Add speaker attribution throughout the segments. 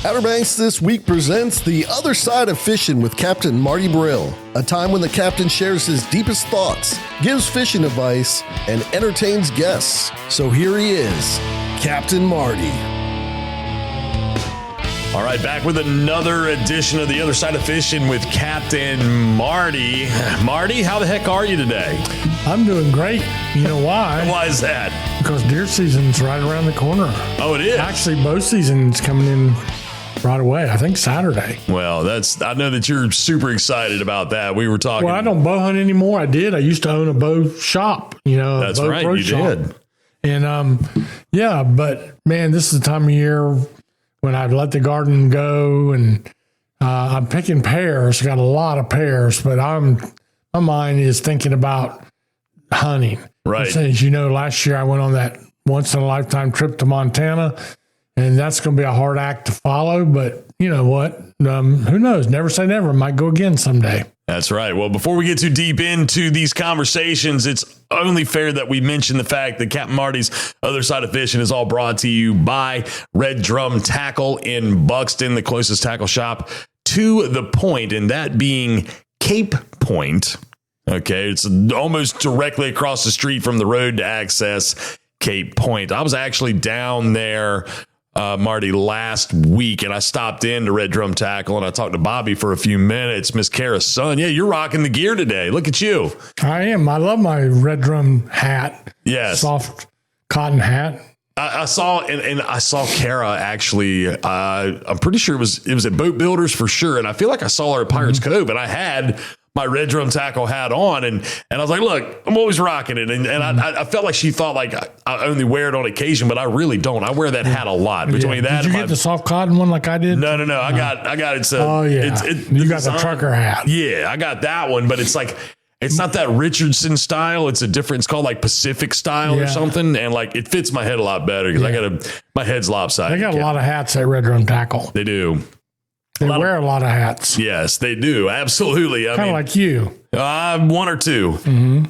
Speaker 1: Outer Banks This Week presents The Other Side of Fishing with Captain Marty Brill, a time when the captain shares his deepest thoughts, gives fishing advice, and entertains guests. So here he is, Captain Marty.
Speaker 2: All right, back with another edition of The Other Side of Fishing with Captain Marty. Marty, how the heck are you today?
Speaker 3: I'm doing great. You know why?
Speaker 2: Why is that?
Speaker 3: Because deer season's right around the corner.
Speaker 2: Oh, it is?
Speaker 3: Actually, bow season's coming in right away. I think Saturday.
Speaker 2: Well, I know that you're super excited about that. We were talking.
Speaker 3: Well, I don't bow hunt anymore. I did. I used to own a bow shop,
Speaker 2: That's
Speaker 3: bow
Speaker 2: right,
Speaker 3: pro
Speaker 2: you
Speaker 3: shop.
Speaker 2: did.
Speaker 3: And, but man, this is the time of year when I'd let the garden go, and I'm picking pears. Got a lot of pears, but my mind is thinking about hunting.
Speaker 2: Right.
Speaker 3: As you know, last year I went on that once in a lifetime trip to Montana, and that's going to be a hard act to follow. But you know what? Who knows? Never say never. Might go again someday.
Speaker 2: That's right. Well, before we get too deep into these conversations, it's only fair that we mention the fact that Captain Marty's Other Side of Fishing is all brought to you by Red Drum Tackle in Buxton, the closest tackle shop to the point, and that being Cape Point. Okay, it's almost directly across the street from the road to access Cape Point. I was actually down there, Marty, last week, and I stopped into Red Drum Tackle and I talked to Bobby for a few minutes. Miss Kara's son. Yeah, you're rocking the gear today. Look at you.
Speaker 3: I am. I love my Red Drum hat.
Speaker 2: Yes.
Speaker 3: Soft cotton hat.
Speaker 2: I saw, and I saw Kara actually, I'm pretty sure it was at Boat Builders for sure. And I feel like I saw her at Pirates Cove, and I had my Red Drum Tackle hat on, and I was like, look, I'm always rocking it. And I felt like she thought like I only wear it on occasion, but I really don't. I wear that hat a lot. Between that,
Speaker 3: did you get the soft cotton one like I did?
Speaker 2: No. I got it.
Speaker 3: Oh yeah, you got the trucker hat.
Speaker 2: Yeah, I got that one, but it's like, it's not that Richardson style. It's a different, it's called like Pacific style or something. And like, it fits my head a lot better because my head's lopsided.
Speaker 3: They got a lot of hats at Red Drum Tackle.
Speaker 2: They do.
Speaker 3: They wear a lot of hats.
Speaker 2: Yes, they do. Absolutely.
Speaker 3: Kind of like you.
Speaker 2: One or two.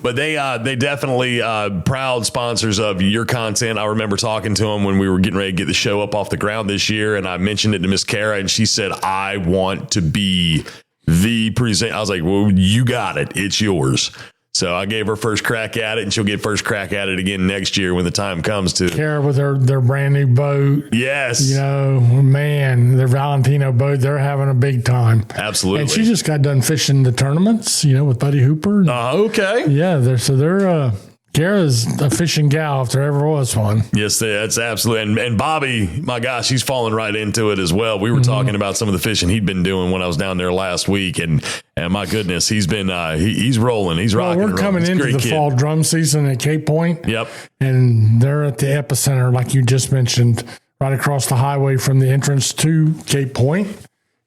Speaker 2: But they definitely proud sponsors of your content. I remember talking to them when we were getting ready to get the show up off the ground this year, and I mentioned it to Miss Kara, and she said, I want to be the present. I was like, well, you got it. It's yours. So I gave her first crack at it, and she'll get first crack at it again next year when the time comes to.
Speaker 3: Kara with their brand new boat.
Speaker 2: Yes.
Speaker 3: Man, their Valentino boat, they're having a big time.
Speaker 2: Absolutely.
Speaker 3: And she just got done fishing the tournaments, with Buddy Hooper.
Speaker 2: Okay.
Speaker 3: Yeah, they're Kara's a fishing gal if there ever was one.
Speaker 2: Yes, that's absolutely. And Bobby, my gosh, he's fallen right into it as well. We were talking about some of the fishing he'd been doing when I was down there last week, and my goodness, he's been he's rolling, he's rocking.
Speaker 3: We're coming into the fall drum season at Cape Point.
Speaker 2: Yep,
Speaker 3: and they're at the epicenter, like you just mentioned, right across the highway from the entrance to Cape Point,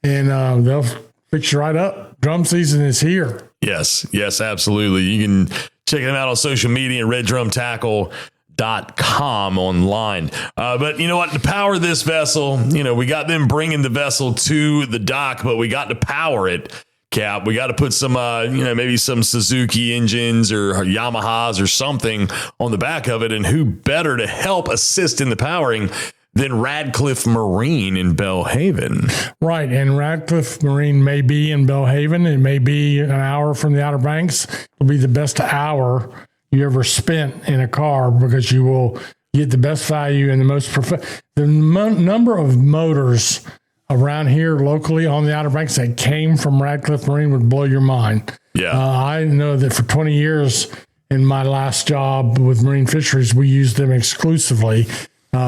Speaker 3: and they'll fix you right up. Drum season is here.
Speaker 2: Yes, absolutely. You can check them out on social media, reddrumtackle.com online. But you know what? To power this vessel, we got them bringing the vessel to the dock, but we got to power it, Cap. We got to put some, maybe some Suzuki engines or Yamahas or something on the back of it. And who better to help assist in the powering than Radcliffe Marine in Belhaven.
Speaker 3: Right, and Radcliffe Marine may be in Belhaven. It may be an hour from the Outer Banks. It'll be the best hour you ever spent in a car because you will get the best value and the most the number of motors around here locally on the Outer Banks that came from Radcliffe Marine would blow your mind.
Speaker 2: Yeah,
Speaker 3: I know that for 20 years in my last job with Marine Fisheries, we used them exclusively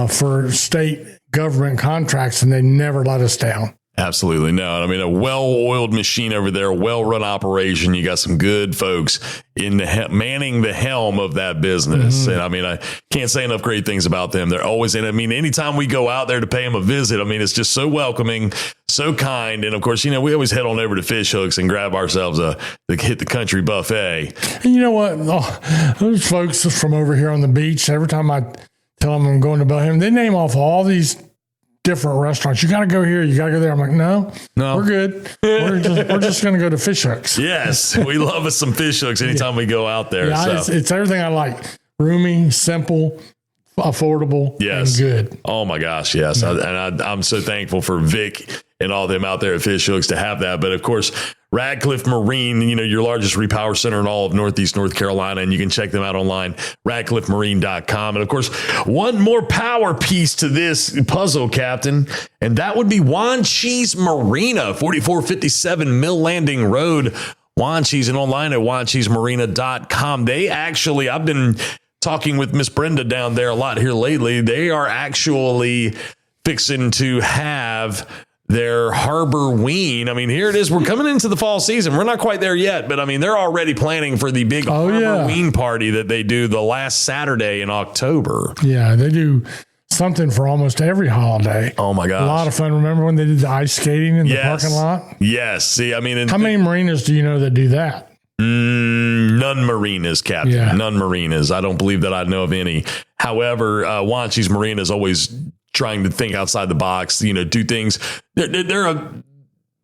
Speaker 3: for state government contracts, and they never let us down.
Speaker 2: Absolutely. No, I mean, a well-oiled machine over there, well-run operation. You got some good folks in the manning the helm of that business. And I mean, I can't say enough great things about them. They're always in. I mean, anytime we go out there to pay them a visit, I mean, it's just so welcoming, so kind. And of course, we always head on over to Fish Hooks and grab ourselves the Hit the Country buffet.
Speaker 3: And you know what? Those folks from over here on the beach, every time I tell them I'm going to Belhaven, they name off all these different restaurants. You got to go here. You got to go there. I'm like, no, we're good. We're just going to go to Fish Hooks.
Speaker 2: Yes. We love us some Fish Hooks anytime we go out there.
Speaker 3: Yeah,
Speaker 2: so.
Speaker 3: it's everything I like. Roomy, simple, affordable,
Speaker 2: yes.
Speaker 3: and good.
Speaker 2: Oh my gosh, yes. I'm so thankful for Vic and all them out there at Fish Hooks to have that. But of course, Radcliffe Marine, your largest repower center in all of Northeast North Carolina, and you can check them out online, radcliffemarine.com. And of course, one more power piece to this puzzle, Captain, and that would be Wanchese Marina, 4457 Mill Landing Road, Wanchese, and online at wanchesemarina.com. They actually, I've been talking with Miss Brenda down there a lot here lately. They are actually fixing to have their harbor ween. I mean, here it is. We're coming into the fall season. We're not quite there yet, but I mean, they're already planning for the big harbor ween party that they do the last Saturday in October.
Speaker 3: Yeah, they do something for almost every holiday.
Speaker 2: Oh my gosh.
Speaker 3: A lot of fun. Remember when they did the ice skating in the parking lot?
Speaker 2: Yes. See, I mean,
Speaker 3: how many marinas do you know that do that?
Speaker 2: None marinas, Captain.
Speaker 3: Yeah.
Speaker 2: None marinas. I don't believe that I know of any. However, Wanchese Marina is always trying to think outside the box, do things. They're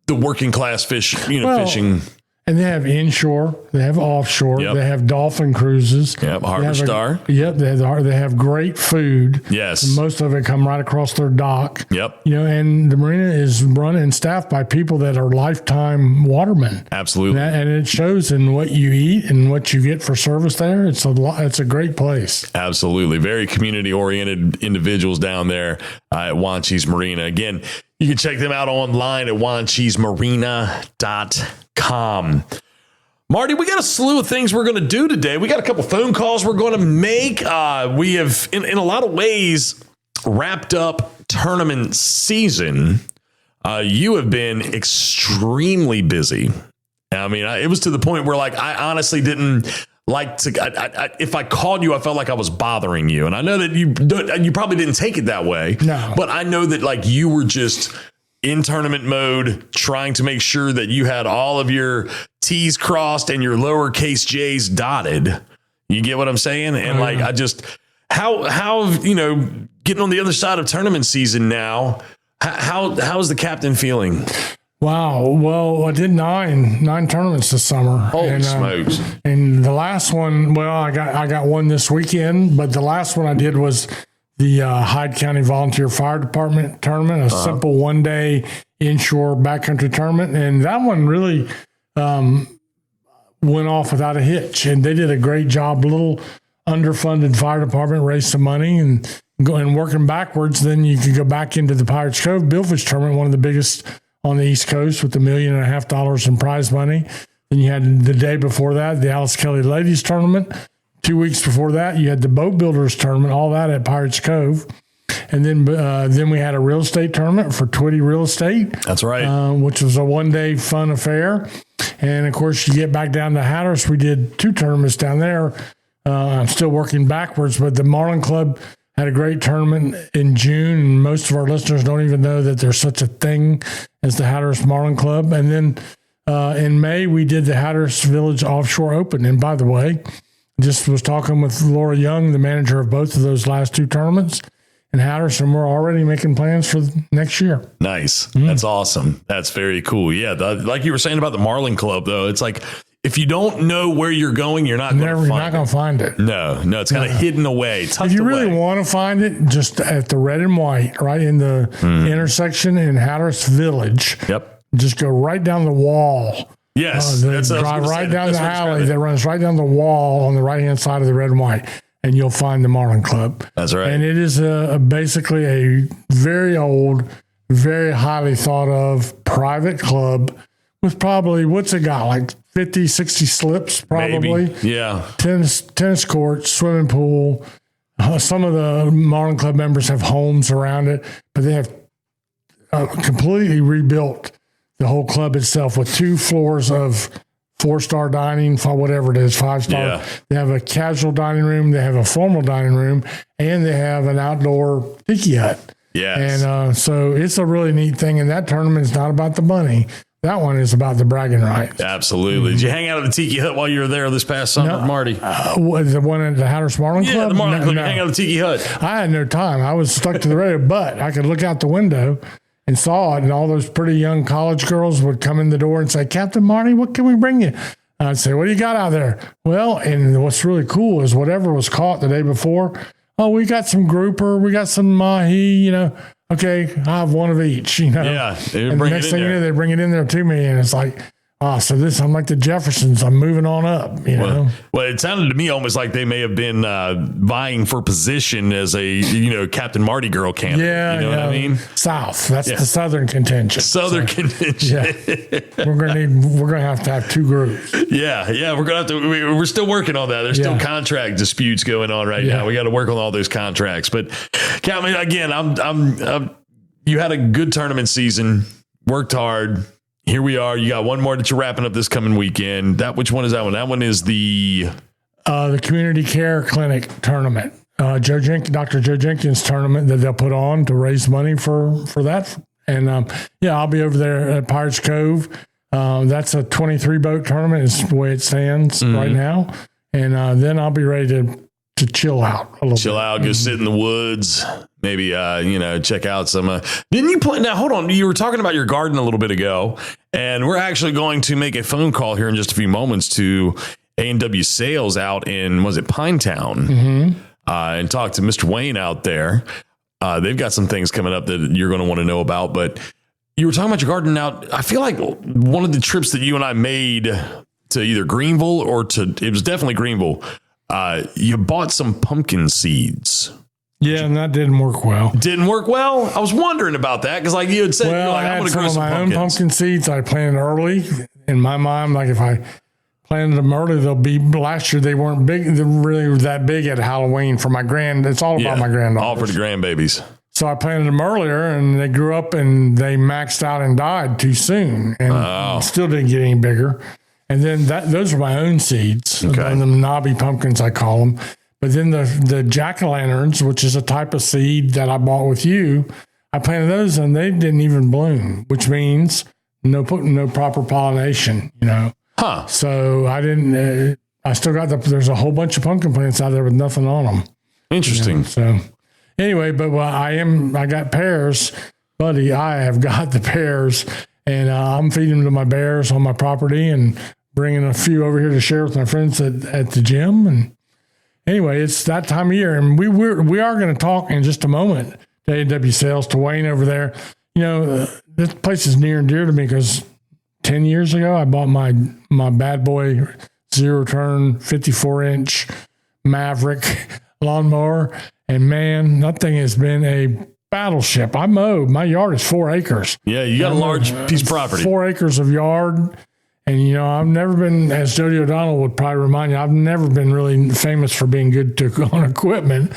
Speaker 2: the working class fishing. And
Speaker 3: they have inshore, they have offshore, they have dolphin cruises.
Speaker 2: Yep, Harbor Star.
Speaker 3: They have great food.
Speaker 2: Yes.
Speaker 3: And most of it come right across their dock.
Speaker 2: Yep.
Speaker 3: And the marina is run and staffed by people that are lifetime watermen.
Speaker 2: Absolutely.
Speaker 3: And it shows in what you eat and what you get for service there. It's a great place.
Speaker 2: Absolutely. Very community-oriented individuals down there at Wanchese Marina. Again, you can check them out online at wanchesemarina.com. Marty, we got a slew of things we're going to do today. We got a couple phone calls we're going to make. We have, in a lot of ways, wrapped up tournament season. You have been extremely busy. I mean, it was to the point where, I honestly didn't like to. If I called you, I felt like I was bothering you, and I know that you probably didn't take it that way.
Speaker 3: No,
Speaker 2: but I know that you were just in tournament mode, trying to make sure that you had all of your T's crossed and your lowercase J's dotted. You get what I'm saying? And I just how getting on the other side of tournament season now. How's the captain feeling?
Speaker 3: Wow. Well, I did nine tournaments this summer.
Speaker 2: Holy smokes.
Speaker 3: And the last one, I got one this weekend, but the last one I did was the Hyde County Volunteer Fire Department tournament, a simple one-day inshore backcountry tournament. And that one really went off without a hitch. And they did a great job. Little underfunded fire department, raised some money, and working backwards, then you could go back into the Pirates Cove Billfish tournament, one of the biggest on the East Coast, with $1.5 million in prize money. Then you had the day before that, the Alice Kelly Ladies Tournament. 2 weeks before that, you had the Boat Builders Tournament, all that at Pirates Cove. And then we had a real estate tournament for Twitty Real Estate.
Speaker 2: That's right.
Speaker 3: Which was a one-day fun affair. And, of course, you get back down to Hatteras. We did 2 tournaments down there. I'm still working backwards, but the Marlin Club had a great tournament in June, and most of our listeners don't even know that there's such a thing as the Hatteras Marlin Club. And then in May, we did the Hatteras Village Offshore Open. And by the way, just was talking with Laura Young, the manager of both of those last 2 tournaments in Hatteras, and we're already making plans for next year.
Speaker 2: Nice. That's awesome. That's very cool. Yeah. Like you were saying about the Marlin Club, though, it's like, if you don't know where you're going, you're not going to find it. No, it's kind of hidden away.
Speaker 3: If you really want to find it, just at the red and white, right in the intersection in Hatteras Village.
Speaker 2: Yep.
Speaker 3: Just go right down the wall.
Speaker 2: Yes.
Speaker 3: Drive right down the alley that runs right down the wall on the right-hand side of the red and white, and you'll find the Marlin Club.
Speaker 2: That's right.
Speaker 3: And it is basically a very old, very highly thought of private club with probably, what's it got, like 50, 60 slips probably.
Speaker 2: Maybe. Yeah.
Speaker 3: Tennis courts, swimming pool. Some of the Marlin Club members have homes around it, but they have completely rebuilt the whole club itself with 2 floors of 4-star dining, whatever it is, 5-star. Yeah. They have a casual dining room, they have a formal dining room, and they have an outdoor tiki hut.
Speaker 2: Yes.
Speaker 3: And so it's a really neat thing. And that tournament is not about the money. That one is about the bragging rights.
Speaker 2: Absolutely. Did you hang out at the Tiki Hut while you were there this past summer, Marty?
Speaker 3: The one at the Hatteras Marlin Club?
Speaker 2: Yeah, the Marlin Club. You hang out at the Tiki Hut.
Speaker 3: I had no time. I was stuck to the radio, but I could look out the window and saw it, and all those pretty young college girls would come in the door and say, Captain Marty, what can we bring you? I'd say, what do you got out there? Well, and what's really cool is whatever was caught the day before, oh, we got some grouper, we got some mahi, okay, I have one of each,
Speaker 2: Yeah.
Speaker 3: And the next thing you know, they bring it in there to me, and it's like, so I'm like the Jeffersons. I'm moving on up,
Speaker 2: Well, it sounded to me almost like they may have been vying for position as a, Captain Marty girl candidate.
Speaker 3: Yeah,
Speaker 2: you know what I mean?
Speaker 3: South. That's the Southern contingent.
Speaker 2: Contingent.
Speaker 3: Yeah. We're gonna have to have two groups.
Speaker 2: Yeah. We're gonna have to. We're still working on that. There's still contract disputes going on right now. We got to work on all those contracts. But Capt, again, you had a good tournament season. Worked hard. Here we are. You got one more that you're wrapping up this coming weekend. Which one is that one? That one is the
Speaker 3: Community Care Clinic tournament. Dr. Joe Jenkins tournament that they'll put on to raise money for that. And I'll be over there at Pirates Cove. That's a 23 boat tournament is the way it stands right now. And then I'll be ready to chill out a little bit.
Speaker 2: Chill out, go sit in the woods. Maybe, check out some. Didn't you play? Now, hold on. You were talking about your garden a little bit ago, and we're actually going to make a phone call here in just a few moments to A&W Sales out in, was it Pinetown? And talk to Mr. Wayne out there. They've got some things coming up that you're going to want to know about. But you were talking about your garden out. I feel like one of the trips that you and I made to either Greenville it was definitely Greenville. You bought some pumpkin seeds.
Speaker 3: Yeah, and that didn't work well.
Speaker 2: Didn't work well? I was wondering about that because, like you had said,
Speaker 3: I had some of my own pumpkin seeds I planted early. In my mind, like if I planted them early, they'll be. Last year they weren't big. They really were that big at Halloween for my it's all about my granddaughters.
Speaker 2: All for the grandbabies.
Speaker 3: So I planted them earlier, and they grew up and they maxed out and died too soon, and still didn't get any bigger. And then those are my own seeds, the knobby pumpkins I call them. But then the jack-o'-lanterns, which is a type of seed that I bought with you, I planted those and they didn't even bloom, which means no proper pollination,
Speaker 2: Huh.
Speaker 3: So I didn't, I still got there's a whole bunch of pumpkin plants out there with nothing on them.
Speaker 2: Interesting.
Speaker 3: So anyway, but I got pears, buddy. I have got the pears, and I'm feeding them to my bears on my property and bringing a few over here to share with my friends at the gym. And anyway, it's that time of year, and we are going to talk in just a moment to A&W Sales, to Wayne over there. This place is near and dear to me because 10 years ago I bought my bad boy zero turn 54-inch Maverick lawnmower, and man, that thing has been a battleship. I mow. My yard is 4 acres.
Speaker 2: Yeah, you got a large piece of property. 4
Speaker 3: acres of yard. And, I've never been, as Jody O'Donnell would probably remind you, I've never been really famous for being good on equipment.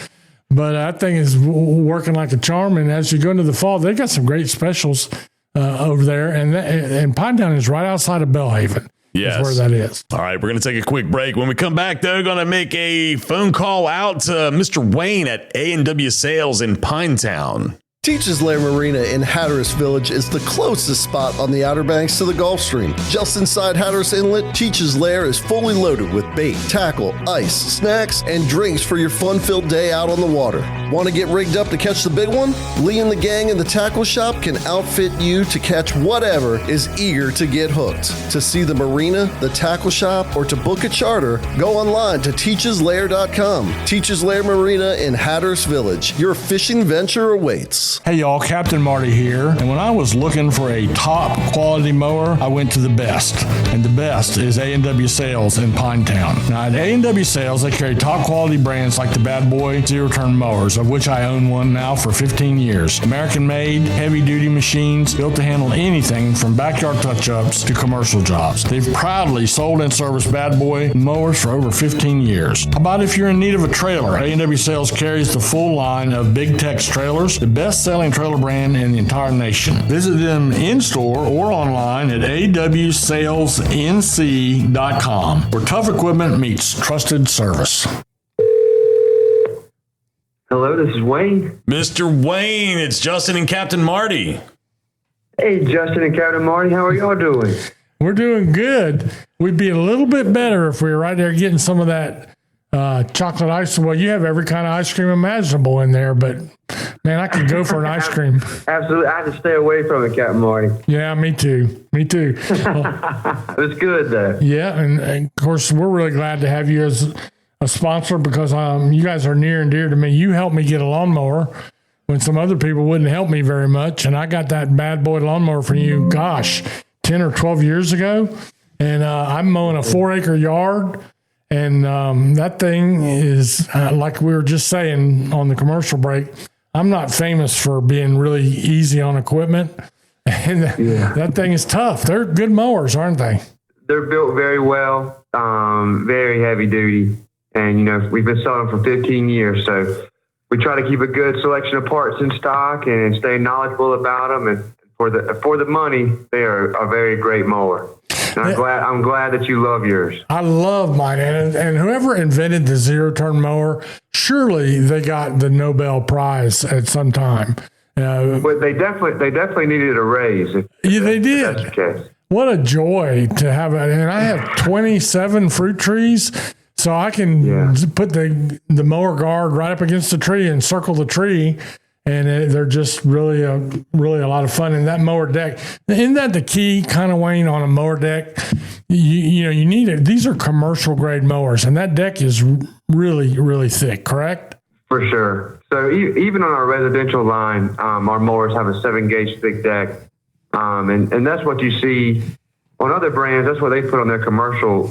Speaker 3: But that thing is working like a charm. And as you go into the fall, they got some great specials over there. And Pinetown is right outside of Belhaven. Yes. That's where that is.
Speaker 2: All right, we're going to take a quick break. When we come back, though, going to make a phone call out to Mr. Wayne at A&W Sales in Pinetown.
Speaker 1: Teachers Lair Marina in Hatteras Village is the closest spot on the Outer Banks to the Gulf Stream. Just inside Hatteras Inlet, Teachers Lair is fully loaded with bait, tackle, ice, snacks, and drinks for your fun-filled day out on the water. Want to get rigged up to catch the big one? Lee and the gang in the tackle shop can outfit you to catch whatever is eager to get hooked. To see the marina, the tackle shop, or to book a charter, go online to teacheslair.com. Teachers Lair Marina in Hatteras Village. Your fishing venture awaits.
Speaker 4: Hey y'all, Captain Marty here. And when I was looking for a top quality mower, I went to the best. And the best is A&W Sales in Pinetown. Now at A&W Sales, they carry top quality brands like the Bad Boy Zero Turn Mowers, of which I own one now for 15 years. American made, heavy duty machines built to handle anything from backyard touch-ups to commercial jobs. They've proudly sold and serviced Bad Boy mowers for over 15 years. How about if you're in need of a trailer? A&W Sales carries the full line of Big Tex trailers, the best-selling trailer brand in the entire nation. Visit them in-store or online at awsalesnc.com, where tough equipment meets trusted service.
Speaker 5: Hello, this is Wayne.
Speaker 2: Mr. Wayne, it's Justin and Captain Marty.
Speaker 5: Hey, Justin and Captain Marty, how are y'all doing?
Speaker 3: We're doing good. We'd be a little bit better if we were right there getting some of that chocolate ice. Well, you have every kind of ice cream imaginable in there, but man, I could go for an ice cream.
Speaker 5: Absolutely. I have to stay away from it, Captain Marty.
Speaker 3: Yeah, me too. Me too.
Speaker 5: Well, it's good, though.
Speaker 3: Yeah, and of course, we're really glad to have you as a sponsor because you guys are near and dear to me. You helped me get a lawnmower when some other people wouldn't help me very much. And I got that bad boy lawnmower from you, 10 or 12 years ago. And I'm mowing a 4-acre yard. And that thing is, like we were just saying on the commercial break, I'm not famous for being really easy on equipment. And that thing is tough. They're good mowers, aren't they?
Speaker 5: They're built very well, very heavy duty. And, we've been selling them for 15 years. So we try to keep a good selection of parts in stock and stay knowledgeable about them. And for the money, they are a very great mower. And I'm glad that you love yours.
Speaker 3: I love mine. And whoever invented the zero-turn mower, surely they got the Nobel Prize at some time.
Speaker 5: But they definitely needed a raise.
Speaker 3: They did.
Speaker 5: That's the case.
Speaker 3: What a joy to have it. And I have 27 fruit trees, so I can put the mower guard right up against the tree and circle the tree. And they're just really a lot of fun. And that mower deck, isn't that the key kind of, Wayne, on a mower deck? You need it. These are commercial grade mowers, and that deck is really, really thick, correct?
Speaker 5: For sure. So even on our residential line, our mowers have a 7-gauge thick deck. And that's what you see on other brands. That's what they put on their commercial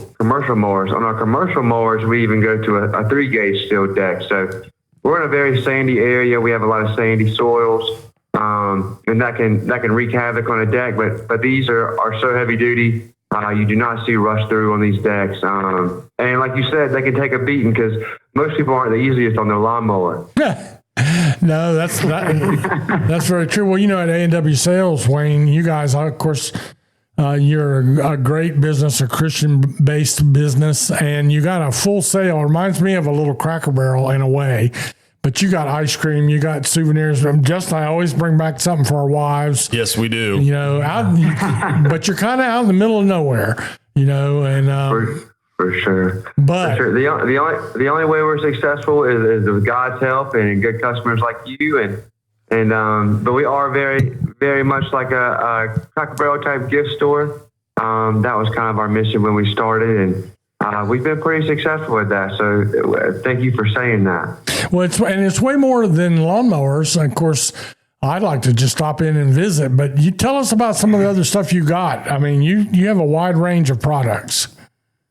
Speaker 5: mowers. On our commercial mowers, we even go to a 3-gauge steel deck. So we're in a very sandy area. We have a lot of sandy soils, and that can wreak havoc on a deck. But these are so heavy duty. You do not see rust through on these decks. And like you said, they can take a beating because most people aren't the easiest on their lawnmower.
Speaker 3: No, that's very true. Well, at A&W Sales, Wayne, you guys, of course, you're a great business, a Christian-based business, and you got a full sale. It reminds me of a little Cracker Barrel in a way, but you got ice cream, you got souvenirs. Justin, I always bring back something for our wives.
Speaker 2: Yes, we do.
Speaker 3: But you're kind of out in the middle of nowhere, and
Speaker 5: for sure.
Speaker 3: But
Speaker 5: for sure. The only way we're successful is with God's help and good customers like you but we are very, very much like a Cracker Barrel type gift store. That was kind of our mission when we started, and we've been pretty successful with that. So thank you for saying that.
Speaker 3: Well, it's way more than lawnmowers. Of course, I'd like to just stop in and visit, but you tell us about some of the other stuff you got. I mean, you have a wide range of products.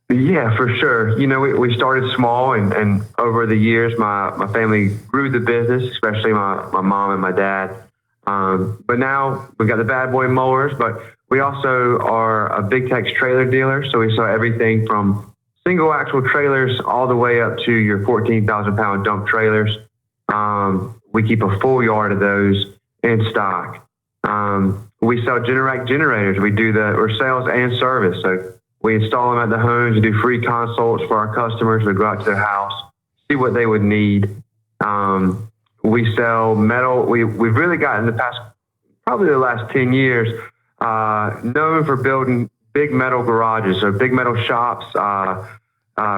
Speaker 5: Yeah, for sure. We started small, and over the years, my family grew the business, especially my mom and my dad. But now we've got the bad boy mowers, but we also are a Big Tex trailer dealer. So we sell everything from single axle trailers all the way up to your 14,000 pound dump trailers. We keep a full yard of those in stock. We sell Generac generators. We're sales and service. So we install them at the homes. We do free consults for our customers. We go out to their house, see what they would need. We sell metal. We've really gotten the past, probably the last 10 years, known for building big metal garages or big metal shops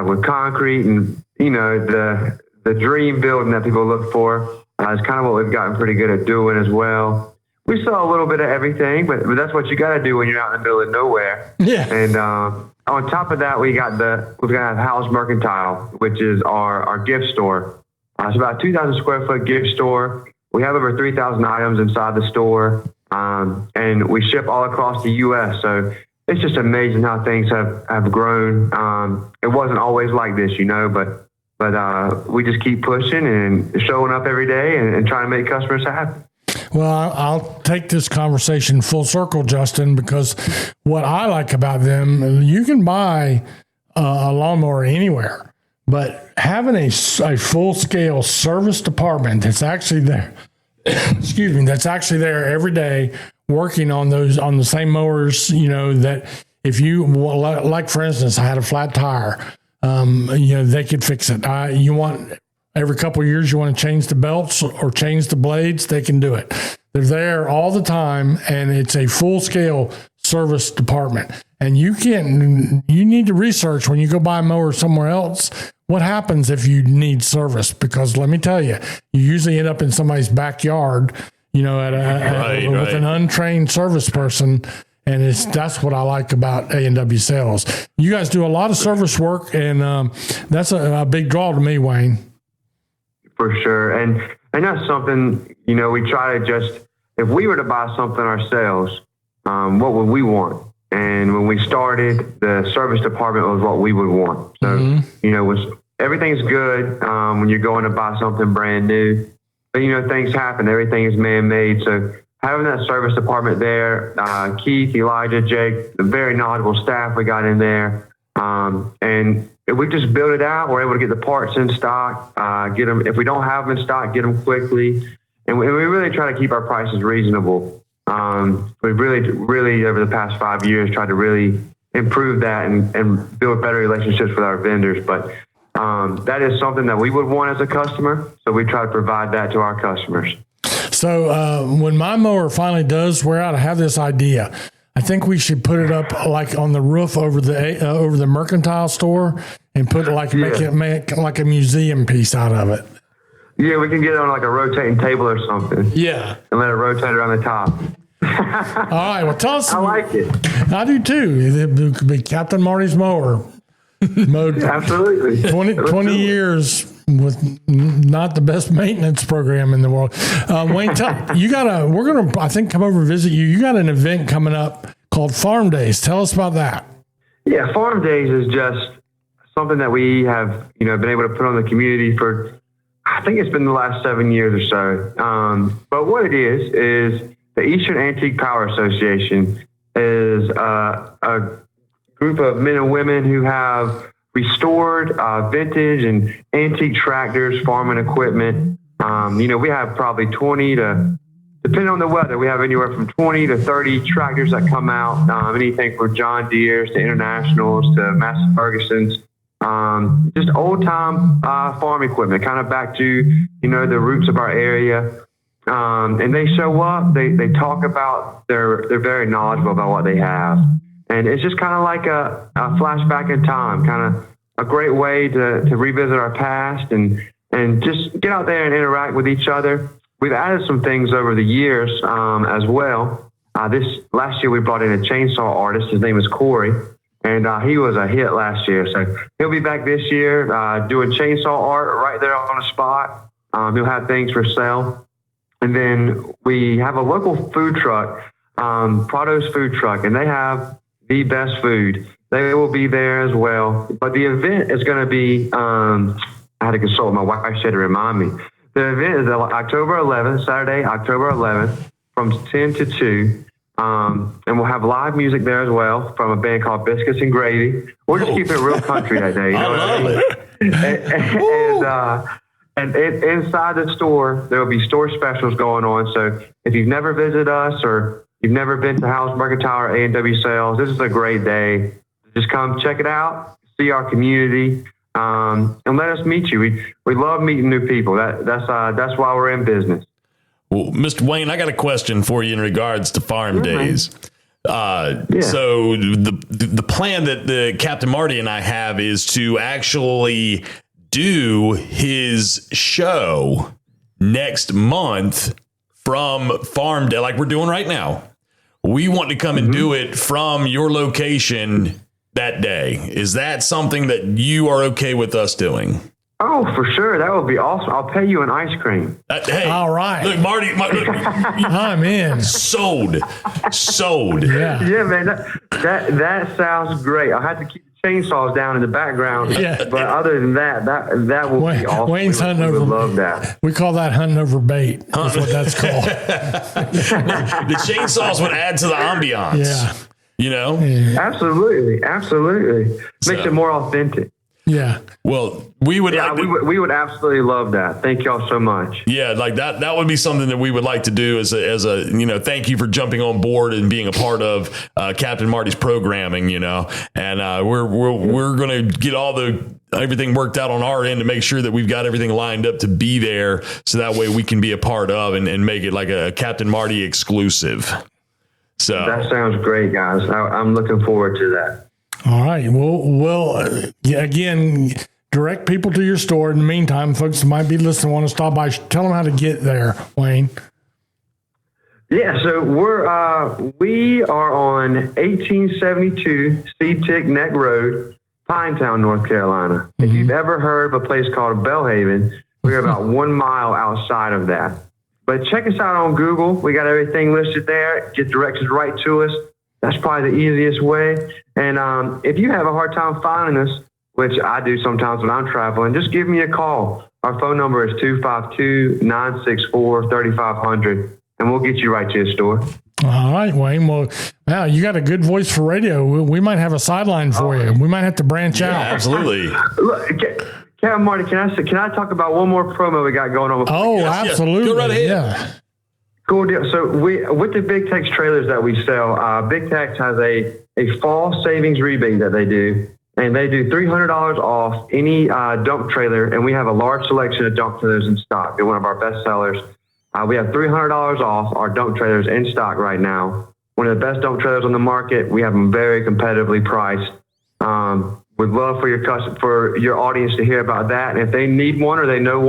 Speaker 5: with concrete and, the dream building that people look for is kind of what we've gotten pretty good at doing as well. We sell a little bit of everything, but that's what you got to do when you're out in the middle of nowhere.
Speaker 3: Yeah.
Speaker 5: And on top of that, we've got to have Howell's Mercantile, which is our gift store. It's about a 2,000 square foot gift store. We have over 3,000 items inside the store, and we ship all across the U.S. So it's just amazing how things have grown. It wasn't always like this, but we just keep pushing and showing up every day and trying to make customers happy.
Speaker 3: Well, I'll take this conversation full circle, Justin, because what I like about them, you can buy a lawnmower anywhere, but having a full-scale service department that's actually there, that's actually there every day working on the same mowers, that if you, like for instance, I had a flat tire, they could fix it. Every couple of years, you want to change the belts or change the blades, they can do it. They're there all the time, and it's a full-scale service department. And you need to research when you go buy a mower somewhere else, what happens if you need service? Because let me tell you, you usually end up in somebody's backyard, with an untrained service person, And that's what I like about A&W Sales. You guys do a lot of service work, and that's a big draw to me, Wayne.
Speaker 5: For sure. And that's something, we try to just, if we were to buy something ourselves, what would we want? And when we started, the service department was what we would want. So, everything's good when you're going to buy something brand new. But, things happen. Everything is man-made. So having that service department there, Keith, Elijah, Jake, the very knowledgeable staff we got in there. And if we just build it out, we're able to get the parts in stock, get them. If we don't have them in stock, get them quickly. And we really try to keep our prices reasonable. We've really over the past 5 years tried to really improve that and build better relationships with our vendors. But that is something that we would want as a customer. So we try to provide that to our customers.
Speaker 3: So when my mower finally does wear out, I have this idea. I think we should put it up like on the roof over the mercantile store and put make like a museum piece out of it.
Speaker 5: Yeah, we can get it on like a rotating table or something.
Speaker 2: Yeah.
Speaker 5: And let it rotate around the top.
Speaker 3: All right. Well, tell us.
Speaker 5: I like it.
Speaker 3: I do too. It could be Captain Marty's mower. Mode.
Speaker 5: Absolutely.
Speaker 3: 20 years with not the best maintenance program in the world. Wayne, we're going to, I think, come over and visit you. You got an event coming up called Farm Days. Tell us about that.
Speaker 5: Yeah. Farm Days is just something that we have, been able to put on the community for, I think it's been the last 7 years or so. But what it is the Eastern Antique Power Association is a group of men and women who have restored vintage and antique tractors, farming equipment. We have probably 20 to, depending on the weather, we have anywhere from 20 to 30 tractors that come out, anything from John Deere's to Internationals to Massey Ferguson's. Just old time farm equipment, kind of back to, the roots of our area. And they show up, they talk about, they're very knowledgeable about what they have. And it's just kind of like a flashback in time, kind of a great way to revisit our past and just get out there and interact with each other. We've added some things over the years as well. This last year we brought in a chainsaw artist. His name is Corey, and he was a hit last year. So he'll be back this year doing chainsaw art right there on the spot. He'll have things for sale. And then we have a local food truck, Prado's Food Truck, and they have the best food. They will be there as well. But the event is going to be, I had to consult my wife. She had to remind me. The event is October 11th, Saturday, October 11th, from 10 to 2. And we'll have live music there as well from a band called Biscuits and Gravy. We'll just keep it real country that day. You know what I mean? And inside the store, there will be store specials going on. So if you've never visited us or you've never been to Howell Mercantile or A&W Sales, this is a great day. Just come check it out, see our community, and let us meet you. We love meeting new people. That's why we're in business.
Speaker 2: Well, Mr. Wayne, I got a question for you in regards to Farm Days. So the plan that the Captain Marty and I have is to actually do his show next month from Farm Day, like we're doing right now. We want to come and do it from your location that day. Is that something that you are okay with us doing?
Speaker 5: Oh, for sure. That would be awesome. I'll pay you an ice cream.
Speaker 2: Hey,
Speaker 3: all right.
Speaker 2: Look, Marty,
Speaker 3: I'm in.
Speaker 2: Sold.
Speaker 5: Yeah, man. That sounds great. I'll have to keep the chainsaws down in the background. Yeah. But other than that will be awesome.
Speaker 3: Wayne's hunting over.
Speaker 5: Love that.
Speaker 3: We call that hunting over bait. That's what that's called.
Speaker 2: The chainsaws would add to the ambiance.
Speaker 3: Yeah.
Speaker 2: Yeah.
Speaker 5: Absolutely. Makes it more authentic.
Speaker 3: Yeah.
Speaker 2: Well, we would
Speaker 5: we would absolutely love that. Thank y'all so much.
Speaker 2: Yeah, like that would be something that we would like to do as a thank you for jumping on board and being a part of Captain Marty's programming, and we're going to get everything worked out on our end to make sure that we've got everything lined up to be there, so that way we can be a part of and make it like a Captain Marty exclusive. So
Speaker 5: that sounds great, guys. I'm looking forward to that.
Speaker 3: All right. We'll again, direct people to your store. In the meantime, folks that might be listening want to stop by. Tell them how to get there, Wayne.
Speaker 5: Yeah, so we are on 1872 Sea-Tick Neck Road, Pinetown, North Carolina. If you've ever heard of a place called Belhaven, we're about 1 mile outside of that. But check us out on Google. We got everything listed there. Get directions right to us. That's probably the easiest way. And if you have a hard time finding us, which I do sometimes when I'm traveling, just give me a call. Our phone number is 252-964-3500, and we'll get you right to the store.
Speaker 3: All right, Wayne. Well, now you got a good voice for radio. We might have a sideline for you. We might have to branch out.
Speaker 2: Absolutely.
Speaker 5: Look, Capt, Marty, can I talk about one more promo we got going on?
Speaker 3: Yes, absolutely.
Speaker 2: Go right ahead.
Speaker 3: Yeah.
Speaker 5: Cool deal. So with the Big Tex trailers that we sell, Big Tex has a fall savings rebate that they do, and they do $300 off any dump trailer, and we have a large selection of dump trailers in stock. They're one of our best sellers. We have $300 off our dump trailers in stock right now. One of the best dump trailers on the market. We have them very competitively priced. We'd love for your audience to hear about that. And if they need one or they know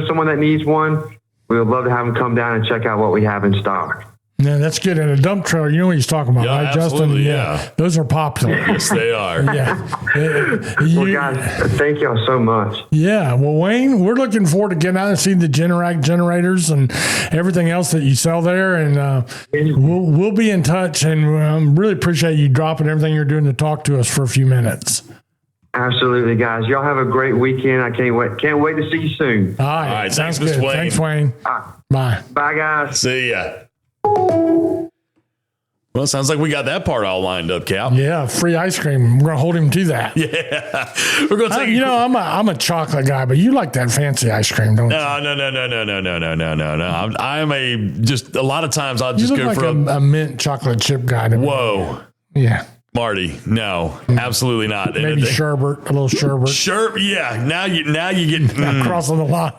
Speaker 5: someone that needs one, we would love to have them come down and check out what we have in stock.
Speaker 3: Yeah, that's good. And a dump trailer, you know what he's talking about, right, Justin?
Speaker 2: Yeah.
Speaker 3: Those are popular.
Speaker 2: Yes, they are.
Speaker 3: Yeah.
Speaker 5: Well, guys, thank y'all so much.
Speaker 3: Yeah. Well, Wayne, we're looking forward to getting out and seeing the Generac generators and everything else that you sell there. And we'll be in touch. And really appreciate you dropping everything you're doing to talk to us for a few minutes.
Speaker 5: Absolutely, guys. Y'all have a great weekend. I can't wait to see you soon.
Speaker 3: All right.
Speaker 2: Thanks,
Speaker 3: Sounds
Speaker 2: Mr.
Speaker 3: good.
Speaker 2: Wayne.
Speaker 3: Thanks, Wayne. Bye.
Speaker 5: Bye, guys.
Speaker 2: See ya. Well, it sounds like we got that part all lined up, Cap.
Speaker 3: Yeah, free ice cream. We're going to hold him to that.
Speaker 2: Yeah. We're going to take
Speaker 3: I'm a chocolate guy, but you like that fancy ice cream, don't you?
Speaker 2: No. I'm just a lot of times I'll just
Speaker 3: You look
Speaker 2: go
Speaker 3: like
Speaker 2: for
Speaker 3: a mint chocolate chip guy to me.
Speaker 2: whoa.
Speaker 3: Yeah.
Speaker 2: Marty, no, absolutely not.
Speaker 3: Maybe sherbet, a little sherbet.
Speaker 2: Sure. Yeah. Now you get
Speaker 3: Crossing the line.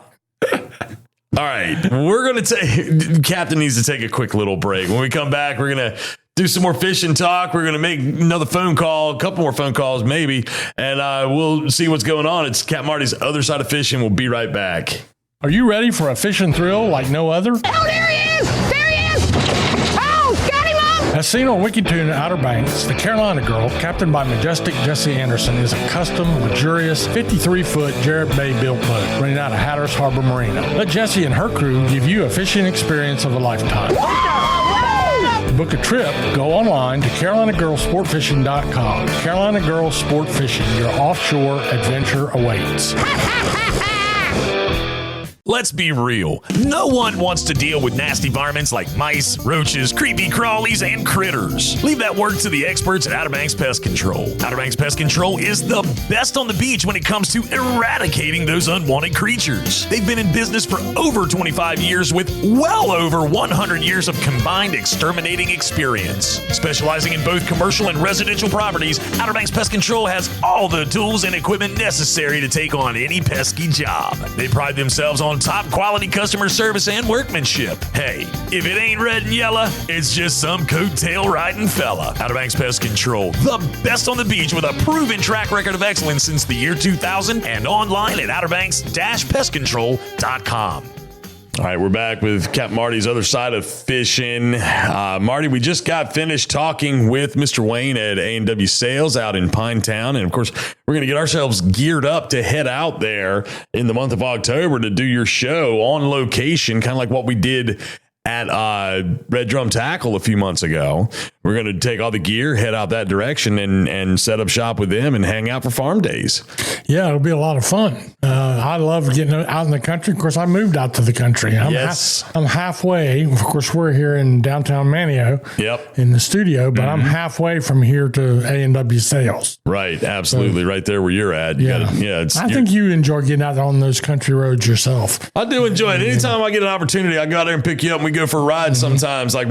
Speaker 2: All right. We're going to take Captain needs to take a quick little break. When we come back, we're going to do some more fishing talk. We're going to make another phone call, a couple more phone calls, maybe. And we'll see what's going on. It's Capt Marty's Other Side of Fishing. We'll be right back.
Speaker 3: Are you ready for a fishing thrill like no other?
Speaker 6: Oh, there he is! There he is! Oh, got him up!
Speaker 3: As seen on Wikitoon Outer Banks, the Carolina Girl, captained by majestic Jesse Anderson, is a custom, luxurious 53-foot Jarrett Bay built boat running out of Hatteras Harbor Marina. Let Jesse and her crew give you a fishing experience of a lifetime. To book a trip, go online to CarolinaGirlSportFishing.com. Carolina Girl Sport Fishing, your offshore adventure awaits.
Speaker 7: Let's be real. No one wants to deal with nasty varmints like mice, roaches, creepy crawlies, and critters. Leave that work to the experts at Outer Banks Pest Control. Outer Banks Pest Control is the best on the beach when it comes to eradicating those unwanted creatures. They've been in business for over 25 years with well over 100 years of combined exterminating experience. Specializing in both commercial and residential properties, Outer Banks Pest Control has all the tools and equipment necessary to take on any pesky job. They pride themselves on top quality customer service and workmanship. Hey, if it ain't red and yellow, it's just some coattail riding fella. Outer Banks Pest Control, the best on the beach with a proven track record of excellence since the year 2000 and online at outerbanks-pestcontrol.com.
Speaker 2: All right, we're back with Capt Marty's Other Side of Fishing. Marty, we just got finished talking with Mr. Wayne at A&W Sales out in Pinetown. And, of course, we're going to get ourselves geared up to head out there in the month of October to do your show on location, kind of like what we did at Red Drum Tackle a few months ago. We're going to take all the gear, head out that direction, and set up shop with them and hang out for farm days.
Speaker 3: Yeah, it'll be a lot of fun. I love getting out in the country. Of course, I moved out to the country. I'm halfway. Of course, we're here in downtown Manio in the studio, but I'm halfway from here to A&W Sales.
Speaker 2: Right, absolutely. So, right there where you're at. I
Speaker 3: think you enjoy getting out on those country roads yourself.
Speaker 2: I do enjoy it. Anytime I get an opportunity, I go out there and pick you up and we go for a ride sometimes. Like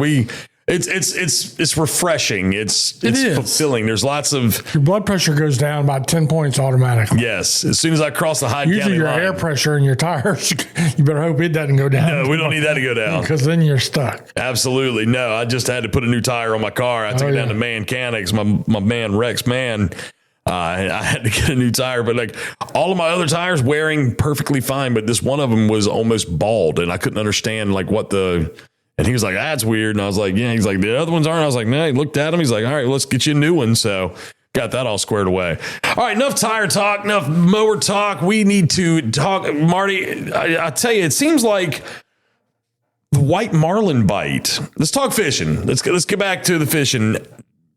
Speaker 2: it's refreshing. It's fulfilling. There's lots of
Speaker 3: your blood pressure goes down about 10 points automatically.
Speaker 2: Yes, as soon as I cross the Hyde County
Speaker 3: usually your
Speaker 2: line.
Speaker 3: Air pressure in your tires, you better hope it doesn't go down.
Speaker 2: No, we don't need that to go down
Speaker 3: because then you're stuck.
Speaker 2: Absolutely no. I just had to put a new tire on my car. I took it down to Mechanics. My man Rex Mann. I had to get a new tire, but like all of my other tires wearing perfectly fine, but this one of them was almost bald, and I couldn't understand like what the And he was like, that's weird. And I was like, yeah. He's like, the other ones aren't. I was like, no. He looked at him. He's like, all right, let's get you a new one. So got that all squared away. All right, enough tire talk, enough mower talk. We need to talk, Marty. I tell you, it seems like the white marlin bite. Let's talk fishing. Let's get back to the fishing.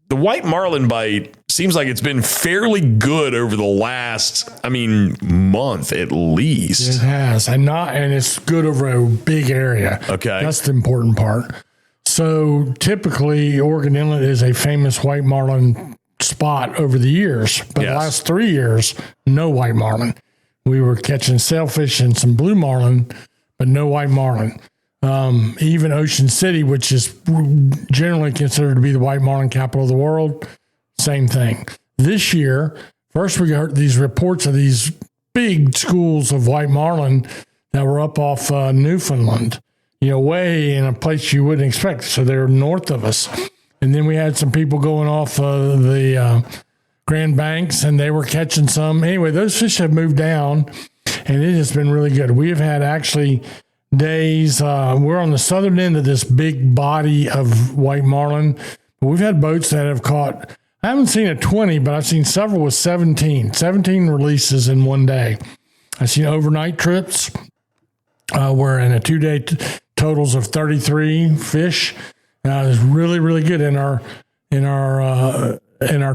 Speaker 2: The white marlin bite seems like it's been fairly good over the last, month at least.
Speaker 3: It has, and it's good over a big area.
Speaker 2: Okay,
Speaker 3: that's the important part. So typically, Oregon Inlet is a famous white marlin spot over the years, but the last 3 years, no white marlin. We were catching sailfish and some blue marlin, but no white marlin. Even Ocean City, which is generally considered to be the white marlin capital of the world, same thing. This year, first we heard these reports of these big schools of white marlin that were up off Newfoundland, way in a place you wouldn't expect. So they're north of us. And then we had some people going off the Grand Banks, and they were catching some. Anyway, those fish have moved down, and it has been really good. We have had actually days. We're on the southern end of this big body of white marlin. We've had boats that have caught, I haven't seen a 20, but I've seen several with 17 releases in one day. I've seen overnight trips. We're in a 2-day totals of 33 fish. It's really, really good in our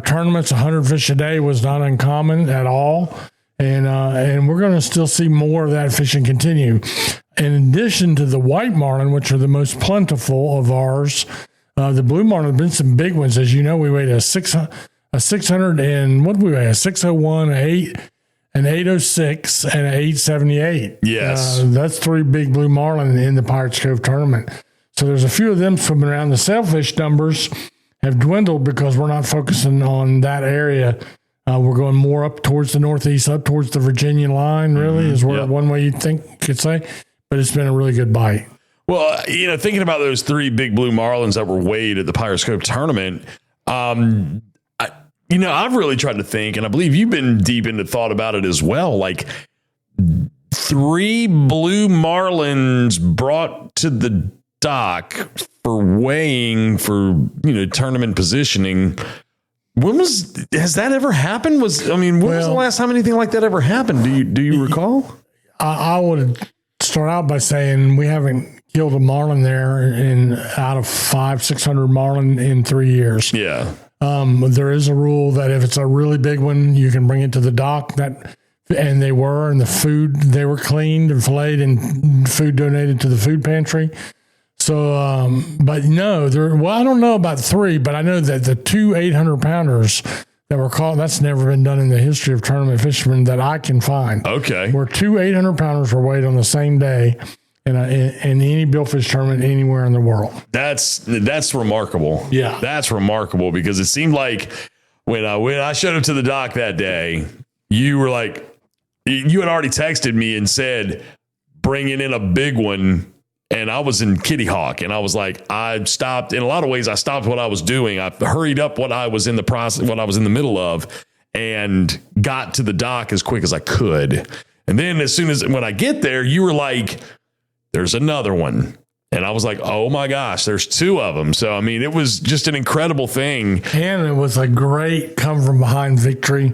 Speaker 3: tournaments. 100 fish a day was not uncommon at all, and we're going to still see more of that fishing continue. In addition to the white marlin, which are the most plentiful of ours, the blue marlin have been some big ones. As you know, we weighed a 600 and what did we weigh? A 601, an 806, and an 878.
Speaker 2: Yes,
Speaker 3: that's 3 big blue marlin in the Pirates Cove tournament. So there's a few of them swimming around. The sailfish numbers have dwindled because we're not focusing on that area. We're going more up towards the northeast, up towards the Virginia line, really, is where one way you'd think you could say. But it's been a really good bite.
Speaker 2: Well, thinking about those 3 big blue marlins that were weighed at the Pirates Cove tournament, I've really tried to think, and I believe you've been deep into thought about it as well, like 3 blue marlins brought to the dock for weighing for tournament positioning. Has that ever happened? Was the last time anything like that ever happened? Do you recall?
Speaker 3: I would start out by saying we haven't killed a marlin there out of 500-600 marlin in 3 years.
Speaker 2: Yeah.
Speaker 3: There is a rule that if it's a really big one, you can bring it to the dock. And they were, and the food, they were cleaned and filleted and food donated to the food pantry. So, but no, I don't know about 3, but I know that the 2 800-pounders that were caught, that's never been done in the history of tournament fishermen that I can find.
Speaker 2: Okay.
Speaker 3: Where 2 800-pounders were weighed on the same day in any billfish tournament anywhere in the world. That's
Speaker 2: remarkable.
Speaker 3: Yeah.
Speaker 2: That's remarkable because it seemed like when I showed up to the dock that day, you were like, you had already texted me and said, bringing in a big one. And I was in Kitty Hawk, and I was like, I stopped. In a lot of ways, I stopped what I was doing. I hurried up what I was in the process, what I was in the middle of, and got to the dock as quick as I could. And then as soon as when I get there, you were like, there's another one. And I was like, oh my gosh, there's 2 of them. So, it was just an incredible thing.
Speaker 3: And it was a great come from behind victory.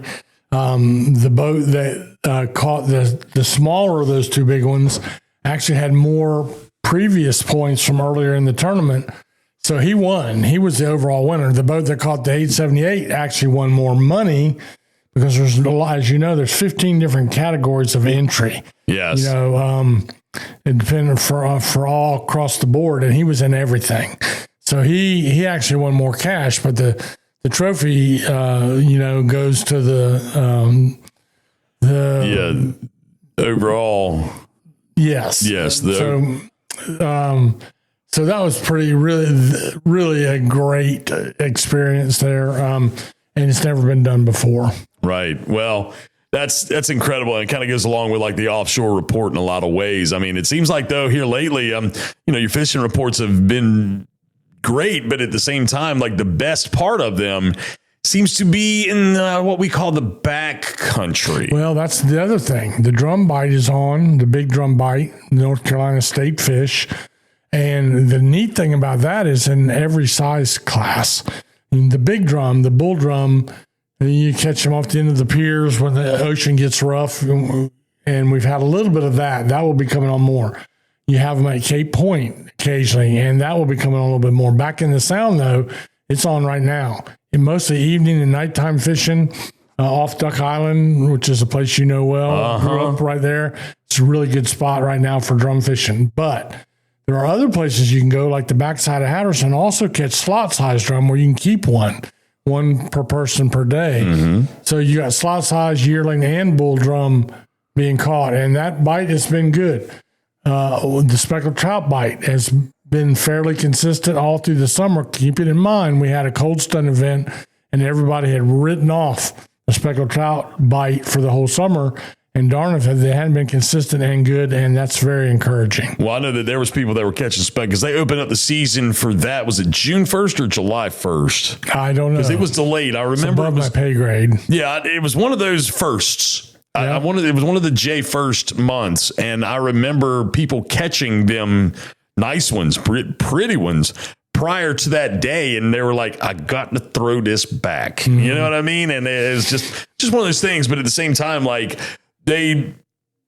Speaker 3: The boat that caught the smaller of those 2 big ones actually had more previous points from earlier in the tournament. So he won. He was the overall winner. The boat that caught the 878 actually won more money because there's a lot, as you know, there's 15 different categories of entry.
Speaker 2: Yes.
Speaker 3: It depended for all across the board, and he was in everything. So he actually won more cash, but the trophy, goes to the
Speaker 2: overall.
Speaker 3: Yes.
Speaker 2: Yes.
Speaker 3: So that was really a great experience there. And it's never been done before.
Speaker 2: Right. Well, that's incredible. And it kind of goes along with like the offshore report in a lot of ways. It seems like though here lately, your fishing reports have been great, but at the same time, like the best part of them seems to be in what we call the back country.
Speaker 3: Well, that's the other thing. The drum bite is on, the big drum bite, North Carolina state fish. And the neat thing about that is in every size class. The big drum, the bull drum, you catch them off the end of the piers when the ocean gets rough. And we've had a little bit of that. That will be coming on more. You have them at Cape Point occasionally, and that will be coming on a little bit more. Back in the Sound, though, it's on right now. In mostly evening and nighttime fishing off Duck Island, which is a place you know well. Grew up right there. It's a really good spot right now for drum fishing. But there are other places you can go, like the backside of Hatterson, also catch slot-size drum where you can keep one per person per day. So you got slot-size, yearling, and bull drum being caught, and that bite has been good. The speckled trout bite has been fairly consistent all through the summer. Keep it in mind, we had a cold stun event, and everybody had written off the speckled trout bite for the whole summer, and darn if they hadn't been consistent and good, and that's very encouraging.
Speaker 2: Well, I know that there was people that were catching speck because they opened up the season for that. Was it June 1st or July 1st?
Speaker 3: I don't know.
Speaker 2: Because it was delayed. I remember
Speaker 3: it's above my pay grade.
Speaker 2: Yeah, it was one of those firsts. It was one of the J first months, and I remember people catching them nice ones, pretty ones, prior to that day, and they were like, "I got to throw this back." You know what I mean? And it's just one of those things. But at the same time, like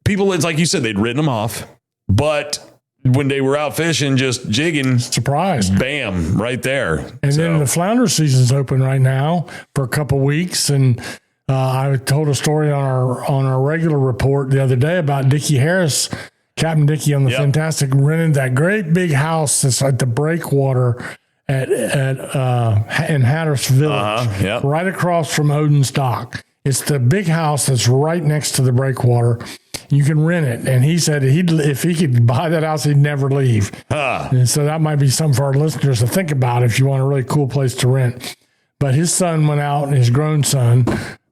Speaker 2: people, it's like you said, they'd written them off, but when they were out fishing, just jigging,
Speaker 3: surprised,
Speaker 2: bam, right there.
Speaker 3: And then the flounder season's open right now for a couple weeks, and I told a story on our regular report the other day about Dickie Harris, Captain Dickie on the Fantastic, rented that great big house that's at the breakwater in Hatteras Village, right across from Odin's Dock. It's the big house that's right next to the breakwater. You can rent it. And he said if he could buy that house, he'd never leave. And so that might be something for our listeners to think about if you want a really cool place to rent. But his son went out, and his grown son,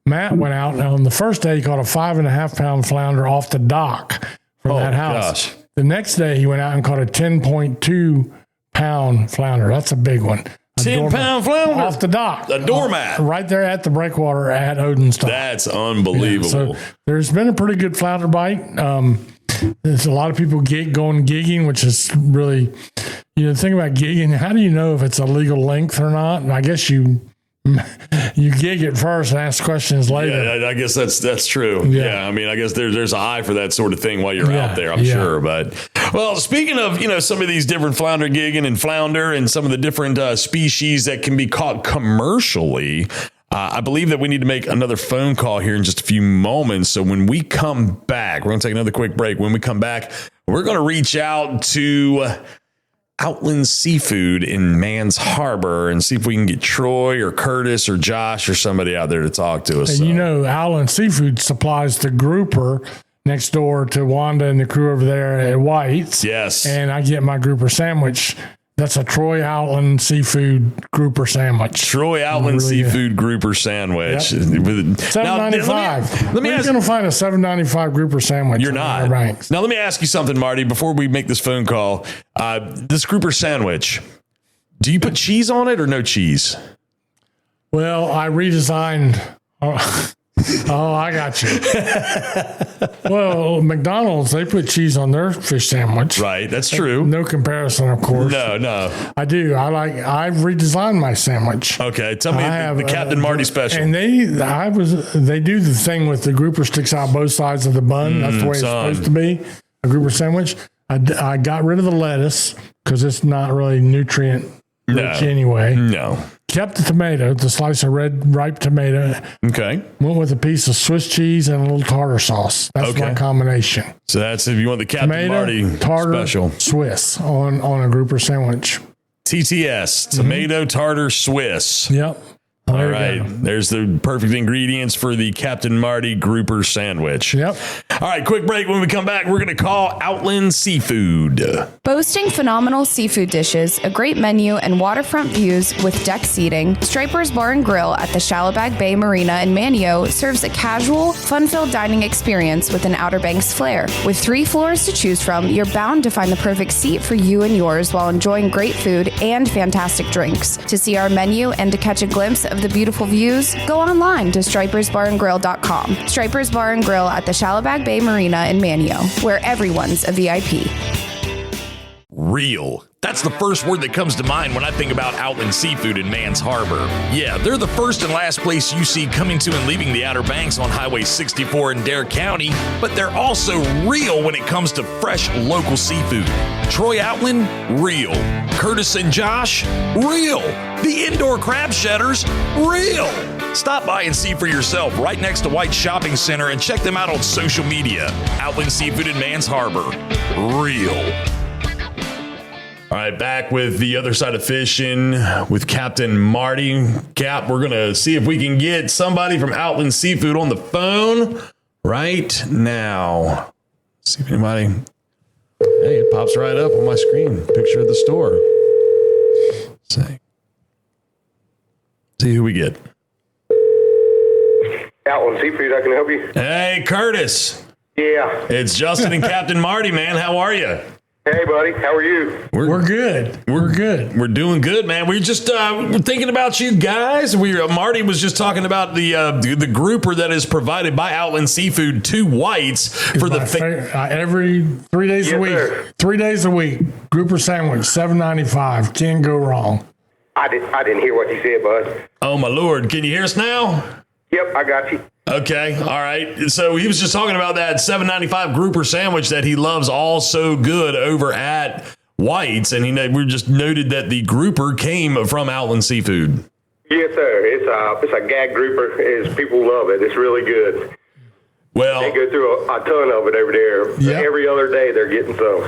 Speaker 3: Matt, went out, and on the first day, he caught a 5.5 pound flounder off the dock from that house. Gosh. The next day, he went out and caught a 10.2 pound flounder. That's a big one.
Speaker 2: 10-pound flounder
Speaker 3: off the dock.
Speaker 2: A doormat.
Speaker 3: Right there at the breakwater at Odin's Dock.
Speaker 2: That's unbelievable.
Speaker 3: So there's been a pretty good flounder bite. There's a lot of people going gigging, which is really, the thing about gigging, how do you know if it's a legal length or not? And I guess you gig it first and ask questions later.
Speaker 2: Yeah, I guess that's true. Yeah. I mean, I guess there's an eye for that sort of thing while you're out there, I'm sure. But, well, speaking of, some of these different flounder gigging and flounder and some of the different species that can be caught commercially, I believe that we need to make another phone call here in just a few moments. So when we come back, we're going to take another quick break. When we come back, we're going to reach out to Outland Seafood in Mans Harbor and see if we can get Troy or Curtis or Josh or somebody out there to talk to us.
Speaker 3: And Outland Seafood supplies the grouper next door to Wanda and the crew over there at White's.
Speaker 2: Yes.
Speaker 3: And I get my grouper sandwich. That's a Troy Outland Seafood grouper sandwich.
Speaker 2: Troy Outland Seafood grouper sandwich.
Speaker 3: Yep. $7.95. Let me ask you. Going to find a $7.95 grouper sandwich.
Speaker 2: You're not. Now, let me ask you something, Marty, before we make this phone call. This grouper sandwich, do you put cheese on it or no cheese?
Speaker 3: Well, I redesigned. Oh, I got you. Well, McDonald's, they put cheese on their fish sandwich.
Speaker 2: Right, that's true.
Speaker 3: No comparison, of course.
Speaker 2: No.
Speaker 3: I do. I've redesigned my sandwich.
Speaker 2: Okay, tell me the Captain Marty special.
Speaker 3: And they do the thing with the grouper sticks out both sides of the bun. That's the way it's supposed to be, a grouper sandwich. I got rid of the lettuce because it's not really nutrient rich anyway.
Speaker 2: No.
Speaker 3: Kept the tomato, the slice of red ripe tomato.
Speaker 2: Okay.
Speaker 3: Went with a piece of Swiss cheese and a little tartar sauce. That's my combination.
Speaker 2: So that's if you want the Captain
Speaker 3: tomato,
Speaker 2: Marty
Speaker 3: tartar,
Speaker 2: special.
Speaker 3: Swiss on a grouper sandwich.
Speaker 2: TTS, tomato, tartar, Swiss.
Speaker 3: Yep.
Speaker 2: All right. There's the perfect ingredients for the Captain Marty grouper sandwich.
Speaker 3: Yep.
Speaker 2: All right, quick break. When we come back, we're going to call Outland Seafood.
Speaker 8: Boasting phenomenal seafood dishes, a great menu, and waterfront views with deck seating, Striper's Bar and Grill at the Shallowbag Bay Marina in Manio serves a casual, fun-filled dining experience with an Outer Banks flair. With 3 floors to choose from, you're bound to find the perfect seat for you and yours while enjoying great food and fantastic drinks. To see our menu and to catch a glimpse of the beautiful views, go online to stripersbarandgrill.com. Striper's Bar and Grill at the Shallowbag Bay Marina in Manio, where everyone's a VIP.
Speaker 7: real. That's the first word that comes to mind when I think about Outland Seafood in Mans Harbor. Yeah, they're the first and last place you see coming to and leaving the Outer Banks on Highway 64 in Dare County, but they're also real when it comes to fresh local seafood. Troy Outland, real. Curtis and Josh, real. The indoor crab shedders, real. Stop by and see for yourself right next to White Shopping Center and check them out on social media. Outland Seafood in Mans Harbor, real.
Speaker 2: All right, back with the other side of fishing with Captain Marty. Cap, we're going to see if we can get somebody from Outland Seafood on the phone right now. See if anybody... Hey, it pops right up on my screen. Picture of the store. See who we get.
Speaker 9: Outland Seafood, I can help you.
Speaker 2: Hey, Curtis.
Speaker 9: Yeah.
Speaker 2: It's Justin and Captain Marty, man. How are you?
Speaker 9: Hey, buddy. How are you?
Speaker 3: We're good. We're good.
Speaker 2: We're doing good, man. We're just we're thinking about you guys. Marty was just talking about the grouper that is provided by Outland Seafood to whites for the
Speaker 3: every 3 days a week.
Speaker 9: Sir.
Speaker 3: 3 days a week. Grouper sandwich, $7.95. Can't go wrong.
Speaker 9: I didn't hear what you said, bud.
Speaker 2: Oh my Lord! Can you hear us now?
Speaker 9: Yep, I got you.
Speaker 2: Okay, all right. So he was just talking about that $7.95 grouper sandwich that he loves all so good over at White's, and we just noted that the grouper came from Outland Seafood.
Speaker 9: Yes, sir. It's a gag grouper. People love it. It's really good.
Speaker 2: Well,
Speaker 9: they go through a ton of it over there.
Speaker 3: Yep.
Speaker 9: Every other day they're getting some.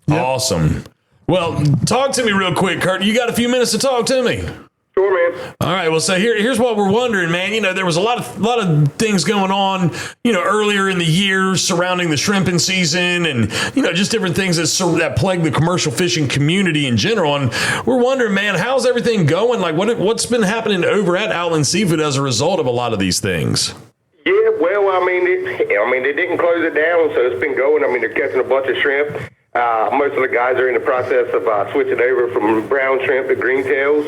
Speaker 3: Yep.
Speaker 2: Awesome. Well, talk to me real quick, Kurt. You got a few minutes to talk to me?
Speaker 9: Sure, man.
Speaker 2: All right. Well, so here's what we're wondering, man. There was a lot of things going on, earlier in the year surrounding the shrimping season, and just different things that plague the commercial fishing community in general. And we're wondering, man, how's everything going? Like, what's been happening over at Outland Seafood as a result of a lot of these things?
Speaker 9: Yeah, well, they didn't close it down, so it's been going. they're catching a bunch of shrimp. Most of the guys are in the process of switching over from brown shrimp to green tails.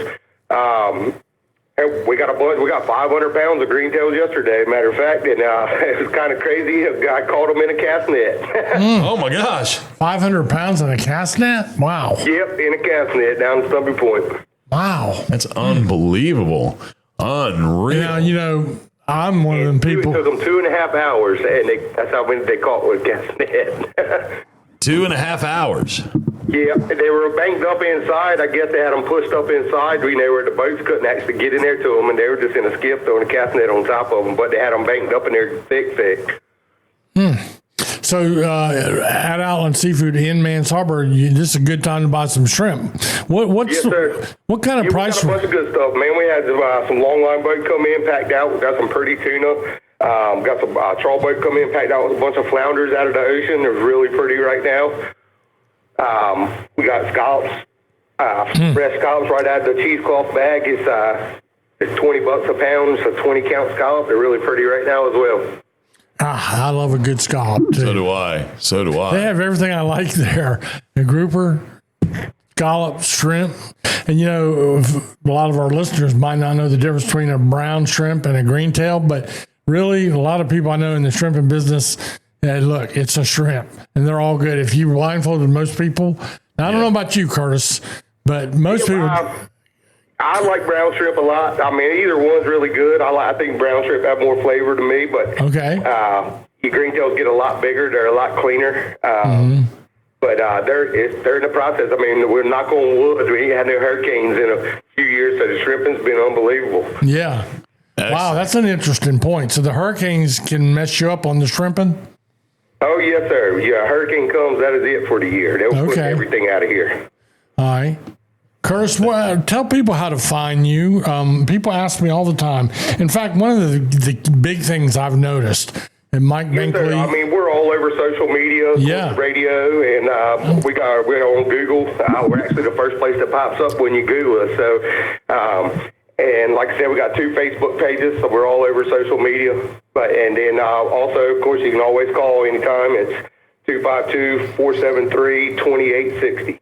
Speaker 9: And we got 500 pounds of green tails yesterday, matter of fact, and it was kind of crazy. I caught them in a cast net.
Speaker 2: Oh my gosh.
Speaker 3: 500 pounds in a cast net? Wow.
Speaker 9: Yep, in a cast net down in Stumpy Point.
Speaker 3: Wow.
Speaker 2: That's unbelievable. Unreal.
Speaker 3: Now, I'm one of them people.
Speaker 9: It took them 2.5 hours, and that's how many they caught with a cast net.
Speaker 2: 2.5 hours.
Speaker 9: Yeah, they were banked up inside. I guess they had them pushed up inside. Where the boats couldn't actually get in there to them, and they were just in a skiff throwing a cast net on top of them. But they had them banked up in there thick.
Speaker 3: So at Outland Seafood in Mans Harbor, this is a good time to buy some shrimp.
Speaker 9: Yes, sir.
Speaker 3: What kind of price?
Speaker 9: We got a bunch of good stuff, man. We had some longline boat come in, packed out. We got some pretty tuna. Got some trawl boat come in, packed out with a bunch of flounders out of the ocean. They're really pretty right now. We got scallops, fresh scallops right out of the cheesecloth bag. It's $20 a pound. It's a 20-count scallop. They're really pretty right now as well.
Speaker 3: I love a good scallop, too.
Speaker 2: So do I.
Speaker 3: They have everything I like there. A grouper, scallop, shrimp. And, a lot of our listeners might not know the difference between a brown shrimp and a green tail, but really a lot of people I know in the shrimping business, look, it's a shrimp, and they're all good. If you blindfolded most people, now, I don't know about you, Curtis, but most people...
Speaker 9: I like brown shrimp a lot. Either one's really good. I think brown shrimp have more flavor to me, but
Speaker 3: okay.
Speaker 9: Your green tails get a lot bigger. They're a lot cleaner. But they're in the process. We're knock on wood. We ain't had no hurricanes in a few years, so the shrimping's been unbelievable.
Speaker 3: Yeah. Excellent. Wow, that's an interesting point. So the hurricanes can mess you up on the shrimping?
Speaker 9: Oh, yes, sir. Yeah, a hurricane comes, that is it for the year. They'll put everything out of here.
Speaker 3: All right. Curtis, tell people how to find you. People ask me all the time. In fact, one of the big things I've noticed, and Mike Binkley...
Speaker 9: we're all over social media, radio, and we're on Google. We're actually the first place that pops up when you Google us. So, and like I said, we got 2 Facebook pages, so we're all over social media. And then also, of course, you can always call anytime. It's 252-473-2860.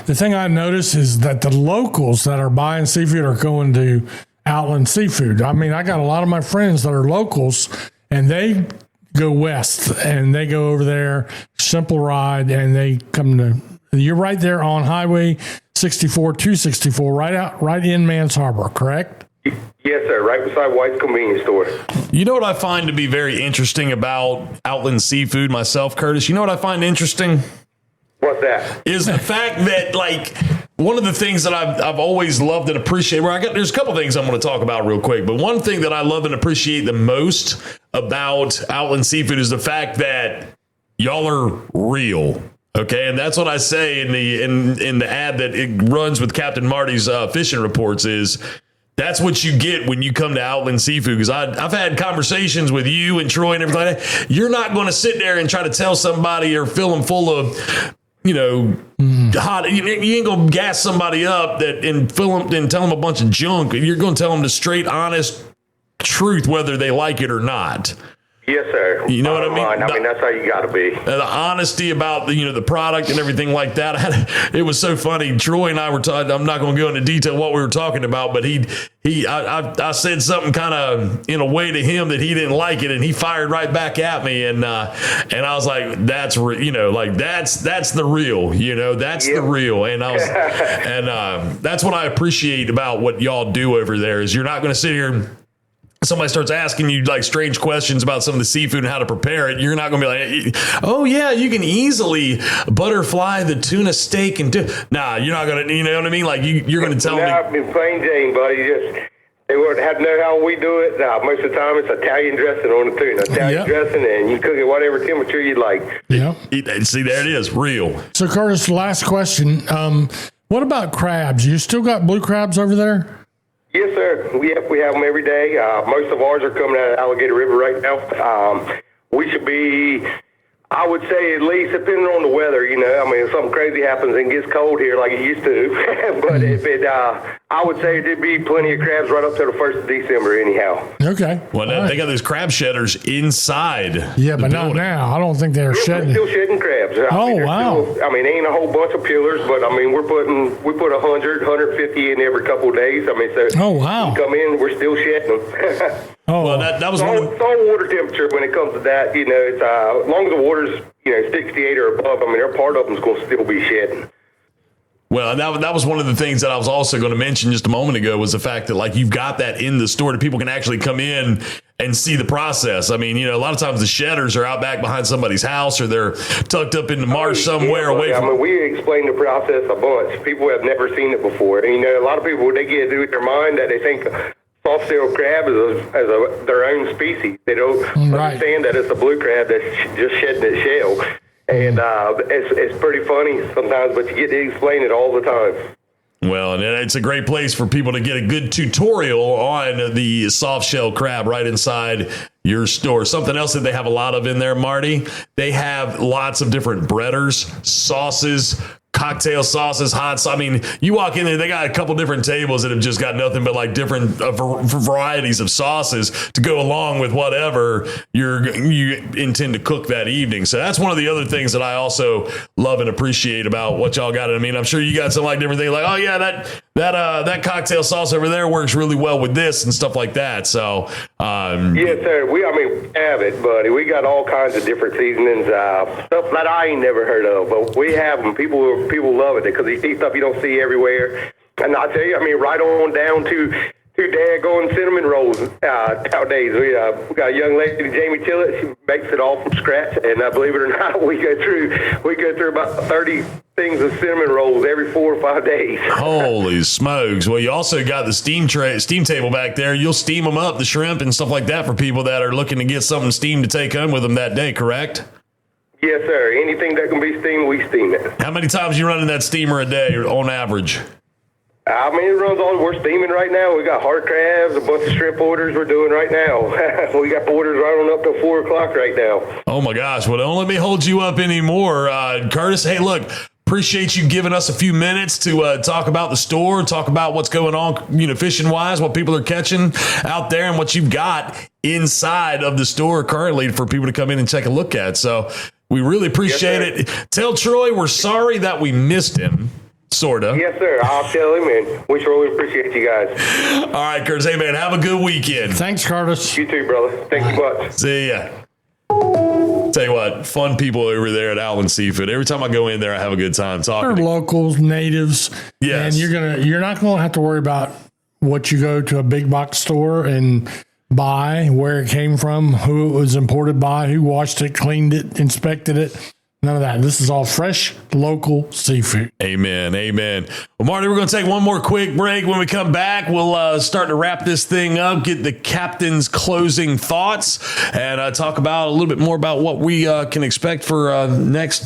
Speaker 3: The thing I noticed is that the locals that are buying seafood are going to Outland Seafood. I got a lot of my friends that are locals, and they go west, and they go over there, simple ride, and they come to You're right there on Highway 64, 264, right in Mans Harbor, correct?
Speaker 9: Yes, sir. Right beside White's convenience store.
Speaker 2: You know what I find to be very interesting about Outland Seafood myself, Curtis? You know what I find interesting?
Speaker 9: What's that?
Speaker 2: Is the fact that, like, one of the things that I've always loved and appreciated, there's a couple things I'm going to talk about real quick, but one thing that I love and appreciate the most about Outland Seafood is the fact that y'all are real. Okay, and that's what I say in the ad that it runs with Captain Marty's fishing reports is that's what you get when you come to Outland Seafood. Because I've had conversations with you and Troy and everything like that. You're not going to sit there and try to tell somebody or fill them full of, hot. You ain't going to gas somebody up and fill them and tell them a bunch of junk. You're going to tell them the straight, honest truth, whether they like it or not.
Speaker 9: Yes, sir.
Speaker 2: You know what I mean?
Speaker 9: I mean, that's how you got to be.
Speaker 2: The honesty about the product and everything like that. It was so funny. Troy and I were talking. I'm not going to go into detail what we were talking about, but I said something kind of in a way to him that he didn't like it, and he fired right back at me, and I was like, that's that's the real, that's the real, and I was, and that's what I appreciate about what y'all do over there is you're not going to sit here. Somebody starts asking you like strange questions about some of the seafood and how to prepare it. You're not going to be like, oh yeah, you can easily butterfly the tuna steak and nah, you're not going to, you know what I mean? Like you're going to tell me.
Speaker 9: In plain Jane, buddy, they wouldn't have to know how we do it. Most of the time it's Italian dressing on the tuna, Italian dressing, and you cook it whatever temperature you'd like.
Speaker 3: Yeah.
Speaker 2: See, there it is, real.
Speaker 3: So Curtis, last question. What about crabs? You still got blue crabs over there?
Speaker 9: Yes, sir. We have them every day. Most of ours are coming out of Alligator River right now. We should be, I would say, at least depending on the weather. If something crazy happens and gets cold here like it used to, but if it, I would say there'd be plenty of crabs right up to the 1st of December anyhow.
Speaker 3: Okay.
Speaker 2: Well, they got those crab shedders inside.
Speaker 3: Yeah, but not now. I don't think they're shedding.
Speaker 9: We're still shedding crabs.
Speaker 3: Wow.
Speaker 9: Ain't a whole bunch of peelers, but we put 100, 150 in every couple of days.
Speaker 3: Oh, wow.
Speaker 9: Come in, we're still shedding them.
Speaker 3: Oh,
Speaker 2: well, that was
Speaker 9: it's all water temperature when it comes to that. It's as long as the water's 68 or above. Their part of them's going to still be shedding.
Speaker 2: Well, that was one of the things that I was also going to mention just a moment ago was the fact that like you've got that in the store that people can actually come in and see the process. A lot of times the shedders are out back behind somebody's house or they're tucked up in the marsh somewhere away from.
Speaker 9: We explain the process a bunch. People have never seen it before. A lot of people, they get it in their mind that they think soft-shell crab is their own species. They don't understand that it's a blue crab that's just shedding its shell. And it's pretty funny sometimes, but you get to explain it all the time.
Speaker 2: Well, and it's a great place for people to get a good tutorial on the soft shell crab right inside your store. Something else that they have a lot of in there, Marty, they have lots of different breaders, sauces, cocktail sauces, hot sauce. You walk in there, they got a couple different tables that have just got nothing but like different varieties of sauces to go along with whatever you intend to cook that evening. So that's one of the other things that I also love and appreciate about what y'all got. I'm sure you got some like different things like, oh yeah, that cocktail sauce over there works really well with this and stuff like that. So,
Speaker 9: yes, sir. We have it, buddy. We got all kinds of different seasonings, stuff that I ain't never heard of, but we have them. People love it because you see stuff you don't see everywhere. And I tell you, right on down to daggone cinnamon rolls nowadays. We got a young lady, Jamie Tillett. She makes it all from scratch, and believe it or not, we go through about 30 things of cinnamon rolls every 4 or 5 days.
Speaker 2: Holy smokes! Well, you also got the steam table back there. You'll steam them up, the shrimp and stuff like that, for people that are looking to get something steamed to take home with them that day. Correct?
Speaker 9: Yes, sir. Anything that can be steamed, we steam it.
Speaker 2: How many times you running that steamer a day on average?
Speaker 9: It runs all. We're steaming right now. We got hard crabs, a bunch of shrimp orders we're doing right now. We got orders right on up to 4 o'clock right now. Oh my gosh!
Speaker 2: Well, don't let me hold you up anymore, Curtis. Hey, look. Appreciate you giving us a few minutes to talk about the store, talk about what's going on, fishing wise, what people are catching out there, and what you've got inside of the store currently for people to come in and take a look at. So we really appreciate it. Tell Troy we're sorry that we missed him. Sort of.
Speaker 9: Yes, sir. I'll tell him, and we really appreciate you guys.
Speaker 2: All right, Curtis. Hey, man, have a good weekend.
Speaker 3: Thanks, Curtis.
Speaker 9: You too, brother. Thank you much.
Speaker 2: See ya. Tell you what, fun people over there at Outland Seafood. Every time I go in there, I have a good time talking.
Speaker 3: They're locals, natives.
Speaker 2: Yes.
Speaker 3: And you're not going to have to worry about what you go to a big box store and buy, where it came from, who it was imported by, who washed it, cleaned it, inspected it. None of that. This is all fresh, local seafood.
Speaker 2: Amen. Amen. Well, Marty, we're going to take one more quick break. When we come back, we'll start to wrap this thing up, get the captain's closing thoughts, and talk about a little bit more about what we can expect for the next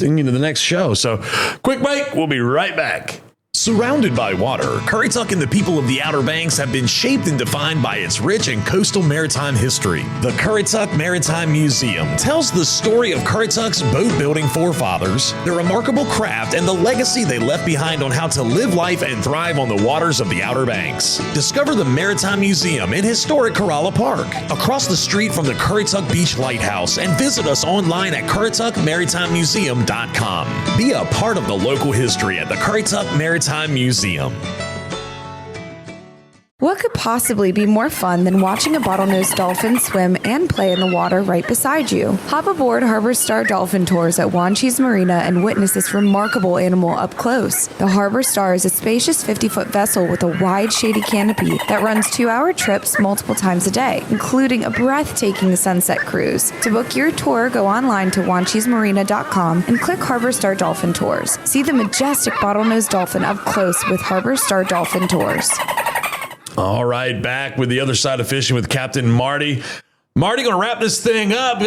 Speaker 2: show. So quick break. We'll be right back.
Speaker 7: Surrounded by water, Currituck and the people of the Outer Banks have been shaped and defined by its rich and coastal maritime history. The Currituck Maritime Museum tells the story of Currituck's boat-building forefathers, their remarkable craft, and the legacy they left behind on how to live life and thrive on the waters of the Outer Banks. Discover the Maritime Museum in historic Corolla Park, across the street from the Currituck Beach Lighthouse, and visit us online at currituckmaritimemuseum.com. Be a part of the local history at the Currituck Maritime Museum.
Speaker 8: What could possibly be more fun than watching a bottlenose dolphin swim and play in the water right beside you? Hop aboard Harbor Star Dolphin Tours at Wanchese Marina and witness this remarkable animal up close. The Harbor Star is a spacious 50-foot vessel with a wide, shady canopy that runs 2-hour trips multiple times a day, including a breathtaking sunset cruise. To book your tour, go online to wanchesemarina.com and click Harbor Star Dolphin Tours. See the majestic bottlenose dolphin up close with Harbor Star Dolphin Tours.
Speaker 2: All right, back with the other side of fishing with Captain Marty. Marty, going to wrap this thing up.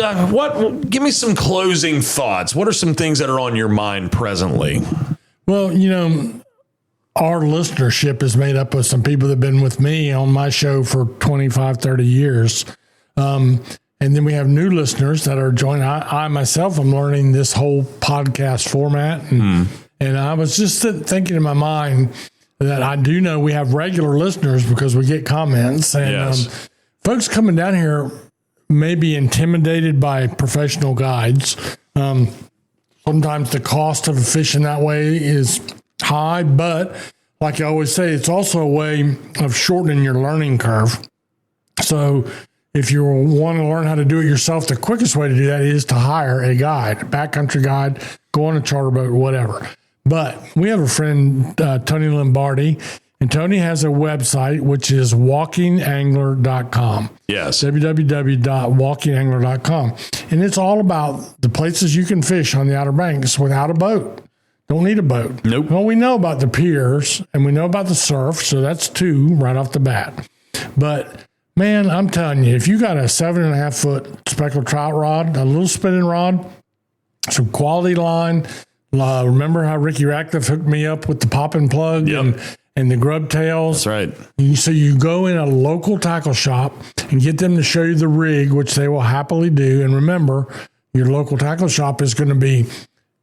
Speaker 2: Give me some closing thoughts. What are some things that are on your mind presently?
Speaker 3: Well, our listenership is made up of some people that have been with me on my show for 25, 30 years. And then we have new listeners that are joining. I myself am learning this whole podcast format. And I was just thinking in my mind that I do know we have regular listeners because we get comments. And folks coming down here may be intimidated by professional guides. Sometimes the cost of fishing that way is high, but like I always say, it's also a way of shortening your learning curve. So if you want to learn how to do it yourself, the quickest way to do that is to hire a guide, a backcountry guide, go on a charter boat, whatever. But we have a friend, Tony Lombardi, and Tony has a website, which is walkingangler.com.
Speaker 2: Yes.
Speaker 3: www.walkingangler.com. And it's all about the places you can fish on the Outer Banks without a boat. Don't need a boat.
Speaker 2: Nope.
Speaker 3: Well, we know about the piers and we know about the surf, so that's 2 right off the bat. But, man, I'm telling you, if you got a 7.5-foot speckled trout rod, a little spinning rod, some quality line. Remember how Ricky Ratcliffe hooked me up with the popping plug and the grub tails?
Speaker 2: That's right.
Speaker 3: So you go in a local tackle shop and get them to show you the rig, which they will happily do. And remember, your local tackle shop is going to be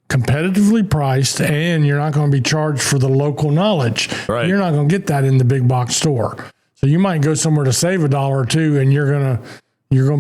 Speaker 3: competitively priced and you're not going to be charged for the local knowledge.
Speaker 2: Right.
Speaker 3: You're not going to get that in the big box store. So you might go somewhere to save $1 or $2 and you're going to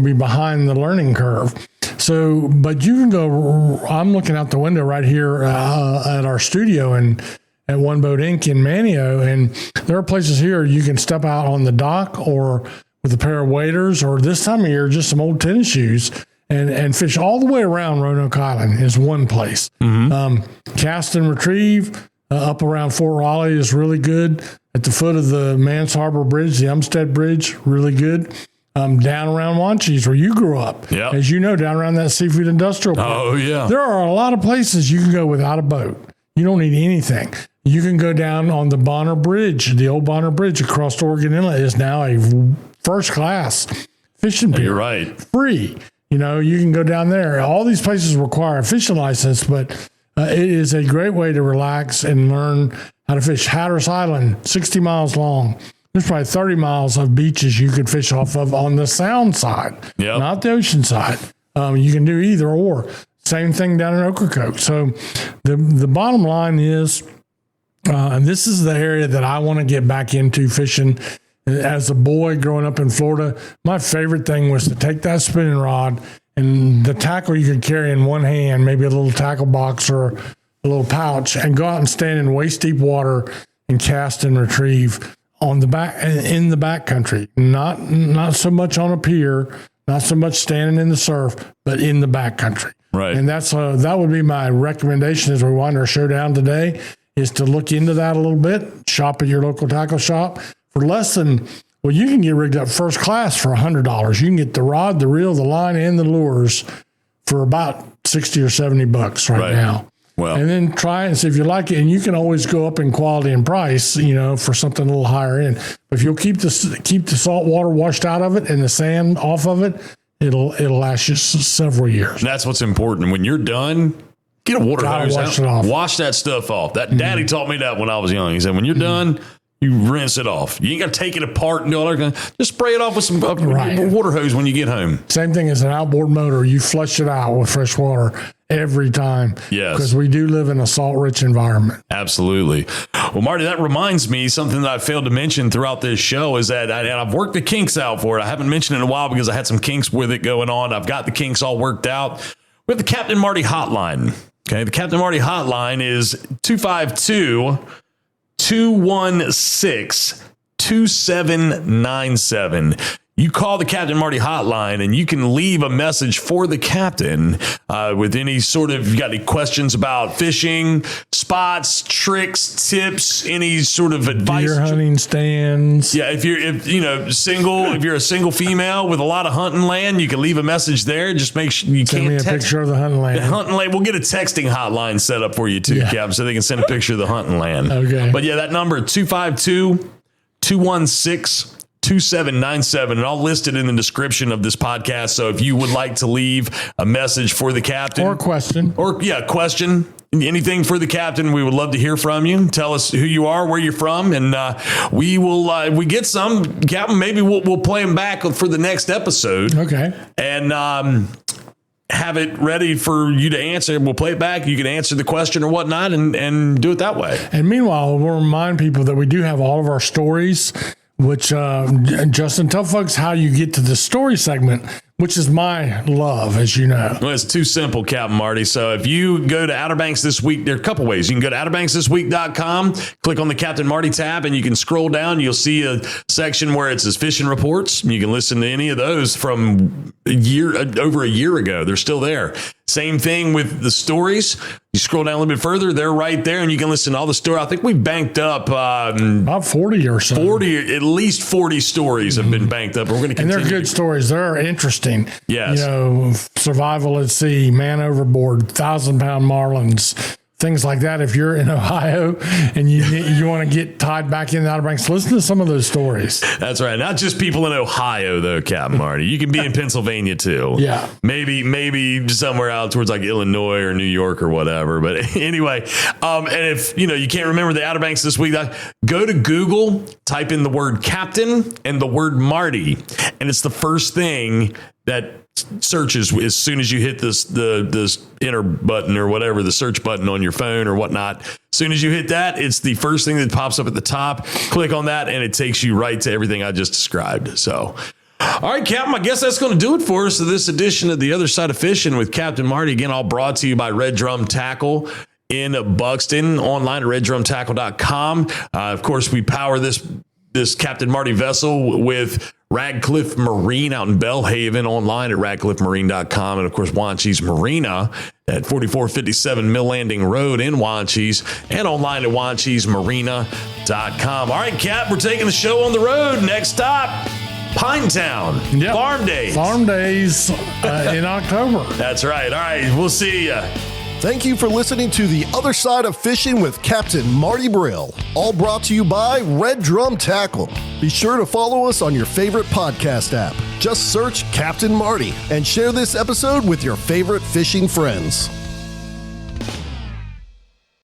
Speaker 3: be behind the learning curve. So, but you can go, I'm looking out the window right here at our studio and at One Boat Inc. in Manio, and there are places here you can step out on the dock or with a pair of waders, or this time of year, just some old tennis shoes and fish all the way around Roanoke Island is one place. Cast and retrieve up around Fort Raleigh is really good. At the foot of the Mans Harbor Bridge, the Umstead Bridge, really good. Down around Wanchese, where you grew up.
Speaker 2: Yep.
Speaker 3: As you know, down around that seafood industrial park.
Speaker 2: Oh, yeah.
Speaker 3: There are a lot of places you can go without a boat. You don't need anything. You can go down on the Bonner Bridge. The old Bonner Bridge across Oregon Inlet is now a first-class fishing pier.
Speaker 2: You're right.
Speaker 3: Free. You can go down there. All these places require a fishing license, but it is a great way to relax and learn how to fish. Hatteras Island, 60 miles long. There's probably 30 miles of beaches you could fish off of on the sound side, not the ocean side. You can do either or. Same thing down in Ocracoke. So the bottom line is, and this is the area that I want to get back into fishing. As a boy growing up in Florida, my favorite thing was to take that spinning rod and the tackle you could carry in one hand, maybe a little tackle box or a little pouch, and go out and stand in waist deep water and cast and retrieve on the back, in the backcountry, not so much on a pier, not so much standing in the surf, but in the backcountry.
Speaker 2: Right.
Speaker 3: And that would be my recommendation as we wind our show down today, is to look into that a little bit, shop at your local tackle shop for less than, well, you can get rigged up first class for $100. You can get the rod, the reel, the line, and the lures for about $60 or $70 right now.
Speaker 2: Well,
Speaker 3: and then try and see if you like it. And you can always go up in quality and price, for something a little higher end. But if you'll keep the salt water washed out of it and the sand off of it, it'll last you several years.
Speaker 2: That's what's important. When you're done, get a water hose out. Wash that stuff off. That daddy taught me that when I was young. He said, when you're done, you rinse it off. You ain't got to take it apart and do all that. Just spray it off with some water hose when you get home.
Speaker 3: Same thing as an outboard motor. You flush it out with fresh water every time.
Speaker 2: Yes.
Speaker 3: Because we do live in a salt-rich environment.
Speaker 2: Absolutely. Well, Marty, that reminds me, something that I failed to mention throughout this show is that, and I've worked the kinks out for it. I haven't mentioned it in a while because I had some kinks with it going on. I've got the kinks all worked out. We have the Captain Marty Hotline. Okay, the Captain Marty Hotline is 252-216-2797. You call the Captain Marty Hotline and you can leave a message for the captain with any sort of, you got any questions about fishing, spots, tricks, tips, any sort of advice.
Speaker 3: Deer hunting stands.
Speaker 2: Yeah, if you're a single female with a lot of hunting land, you can leave a message there. Just make sure you
Speaker 3: send me a picture of the hunting land.
Speaker 2: We'll get a texting hotline set up for you too, Cap, so they can send a picture of the hunting land.
Speaker 3: Okay.
Speaker 2: But yeah, that number 252-216-2797, and I'll list it in the description of this podcast. So if you would like to leave a message for the captain
Speaker 3: or question,
Speaker 2: anything for the captain, we would love to hear from you. Tell us who you are, where you're from, and we will. If we get some, Captain, maybe we'll play them back for the next episode.
Speaker 3: Okay,
Speaker 2: and have it ready for you to answer. We'll play it back. You can answer the question or whatnot, and do it that way.
Speaker 3: And meanwhile, we'll remind people that we do have all of our stories. Which, Justin, tell folks how you get to the story segment, which is my love, as you know.
Speaker 2: Well, it's too simple, Captain Marty. So if you go to Outer Banks This Week, there are a couple ways. You can go to OuterBanksThisWeek.com, click on the Captain Marty tab, and you can scroll down. You'll see a section where it says fishing reports. You can listen to any of those from over a year ago. They're still there. Same thing with the stories. You scroll down a little bit further, they're right there, and you can listen to all the stories. I think we've banked up
Speaker 3: about 40 or so.
Speaker 2: At least 40 stories have been banked up. We're going to continue.
Speaker 3: And they're good stories. They're interesting.
Speaker 2: Yes.
Speaker 3: Survival at sea, man overboard, 1,000-pound marlins, things like that. If you're in Ohio and you want to get tied back in the Outer Banks, listen to some of those stories.
Speaker 2: That's right. Not just people in Ohio, though, Captain Marty. You can be in Pennsylvania, too.
Speaker 3: Yeah.
Speaker 2: Maybe somewhere out towards like Illinois or New York or whatever. But anyway, and if you can't remember the Outer Banks This Week, go to Google, type in the word captain and the word Marty, and it's the first thing that searches as soon as you hit this enter button or whatever, the search button on your phone or whatnot. As soon as you hit that, it's the first thing that pops up at the top. Click on that and it takes you right to everything I just described. So, all right, Captain, I guess that's going to do it for us to this edition of The Other Side of Fishing with Captain Marty. Again, all brought to you by Red Drum Tackle in Buxton, online at reddrumtackle.com. Of course, we power this Captain Marty vessel with Radcliffe Marine out in Belhaven, online at radcliffemarine.com. And of course, Wanchese Marina at 4457 Mill Landing Road in Wanchese, and online at wanchesemarina.com. All right, Cap, we're taking the show on the road. Next stop, Pinetown.
Speaker 3: Yep.
Speaker 2: Farm Days.
Speaker 3: Farm Days in October.
Speaker 2: That's right. All right, we'll see you.
Speaker 1: Thank you for listening to The Other Side of Fishing with Captain Marty Brill, all brought to you by Red Drum Tackle. Be sure to follow us on your favorite podcast app. Just search Captain Marty and share this episode with your favorite fishing friends.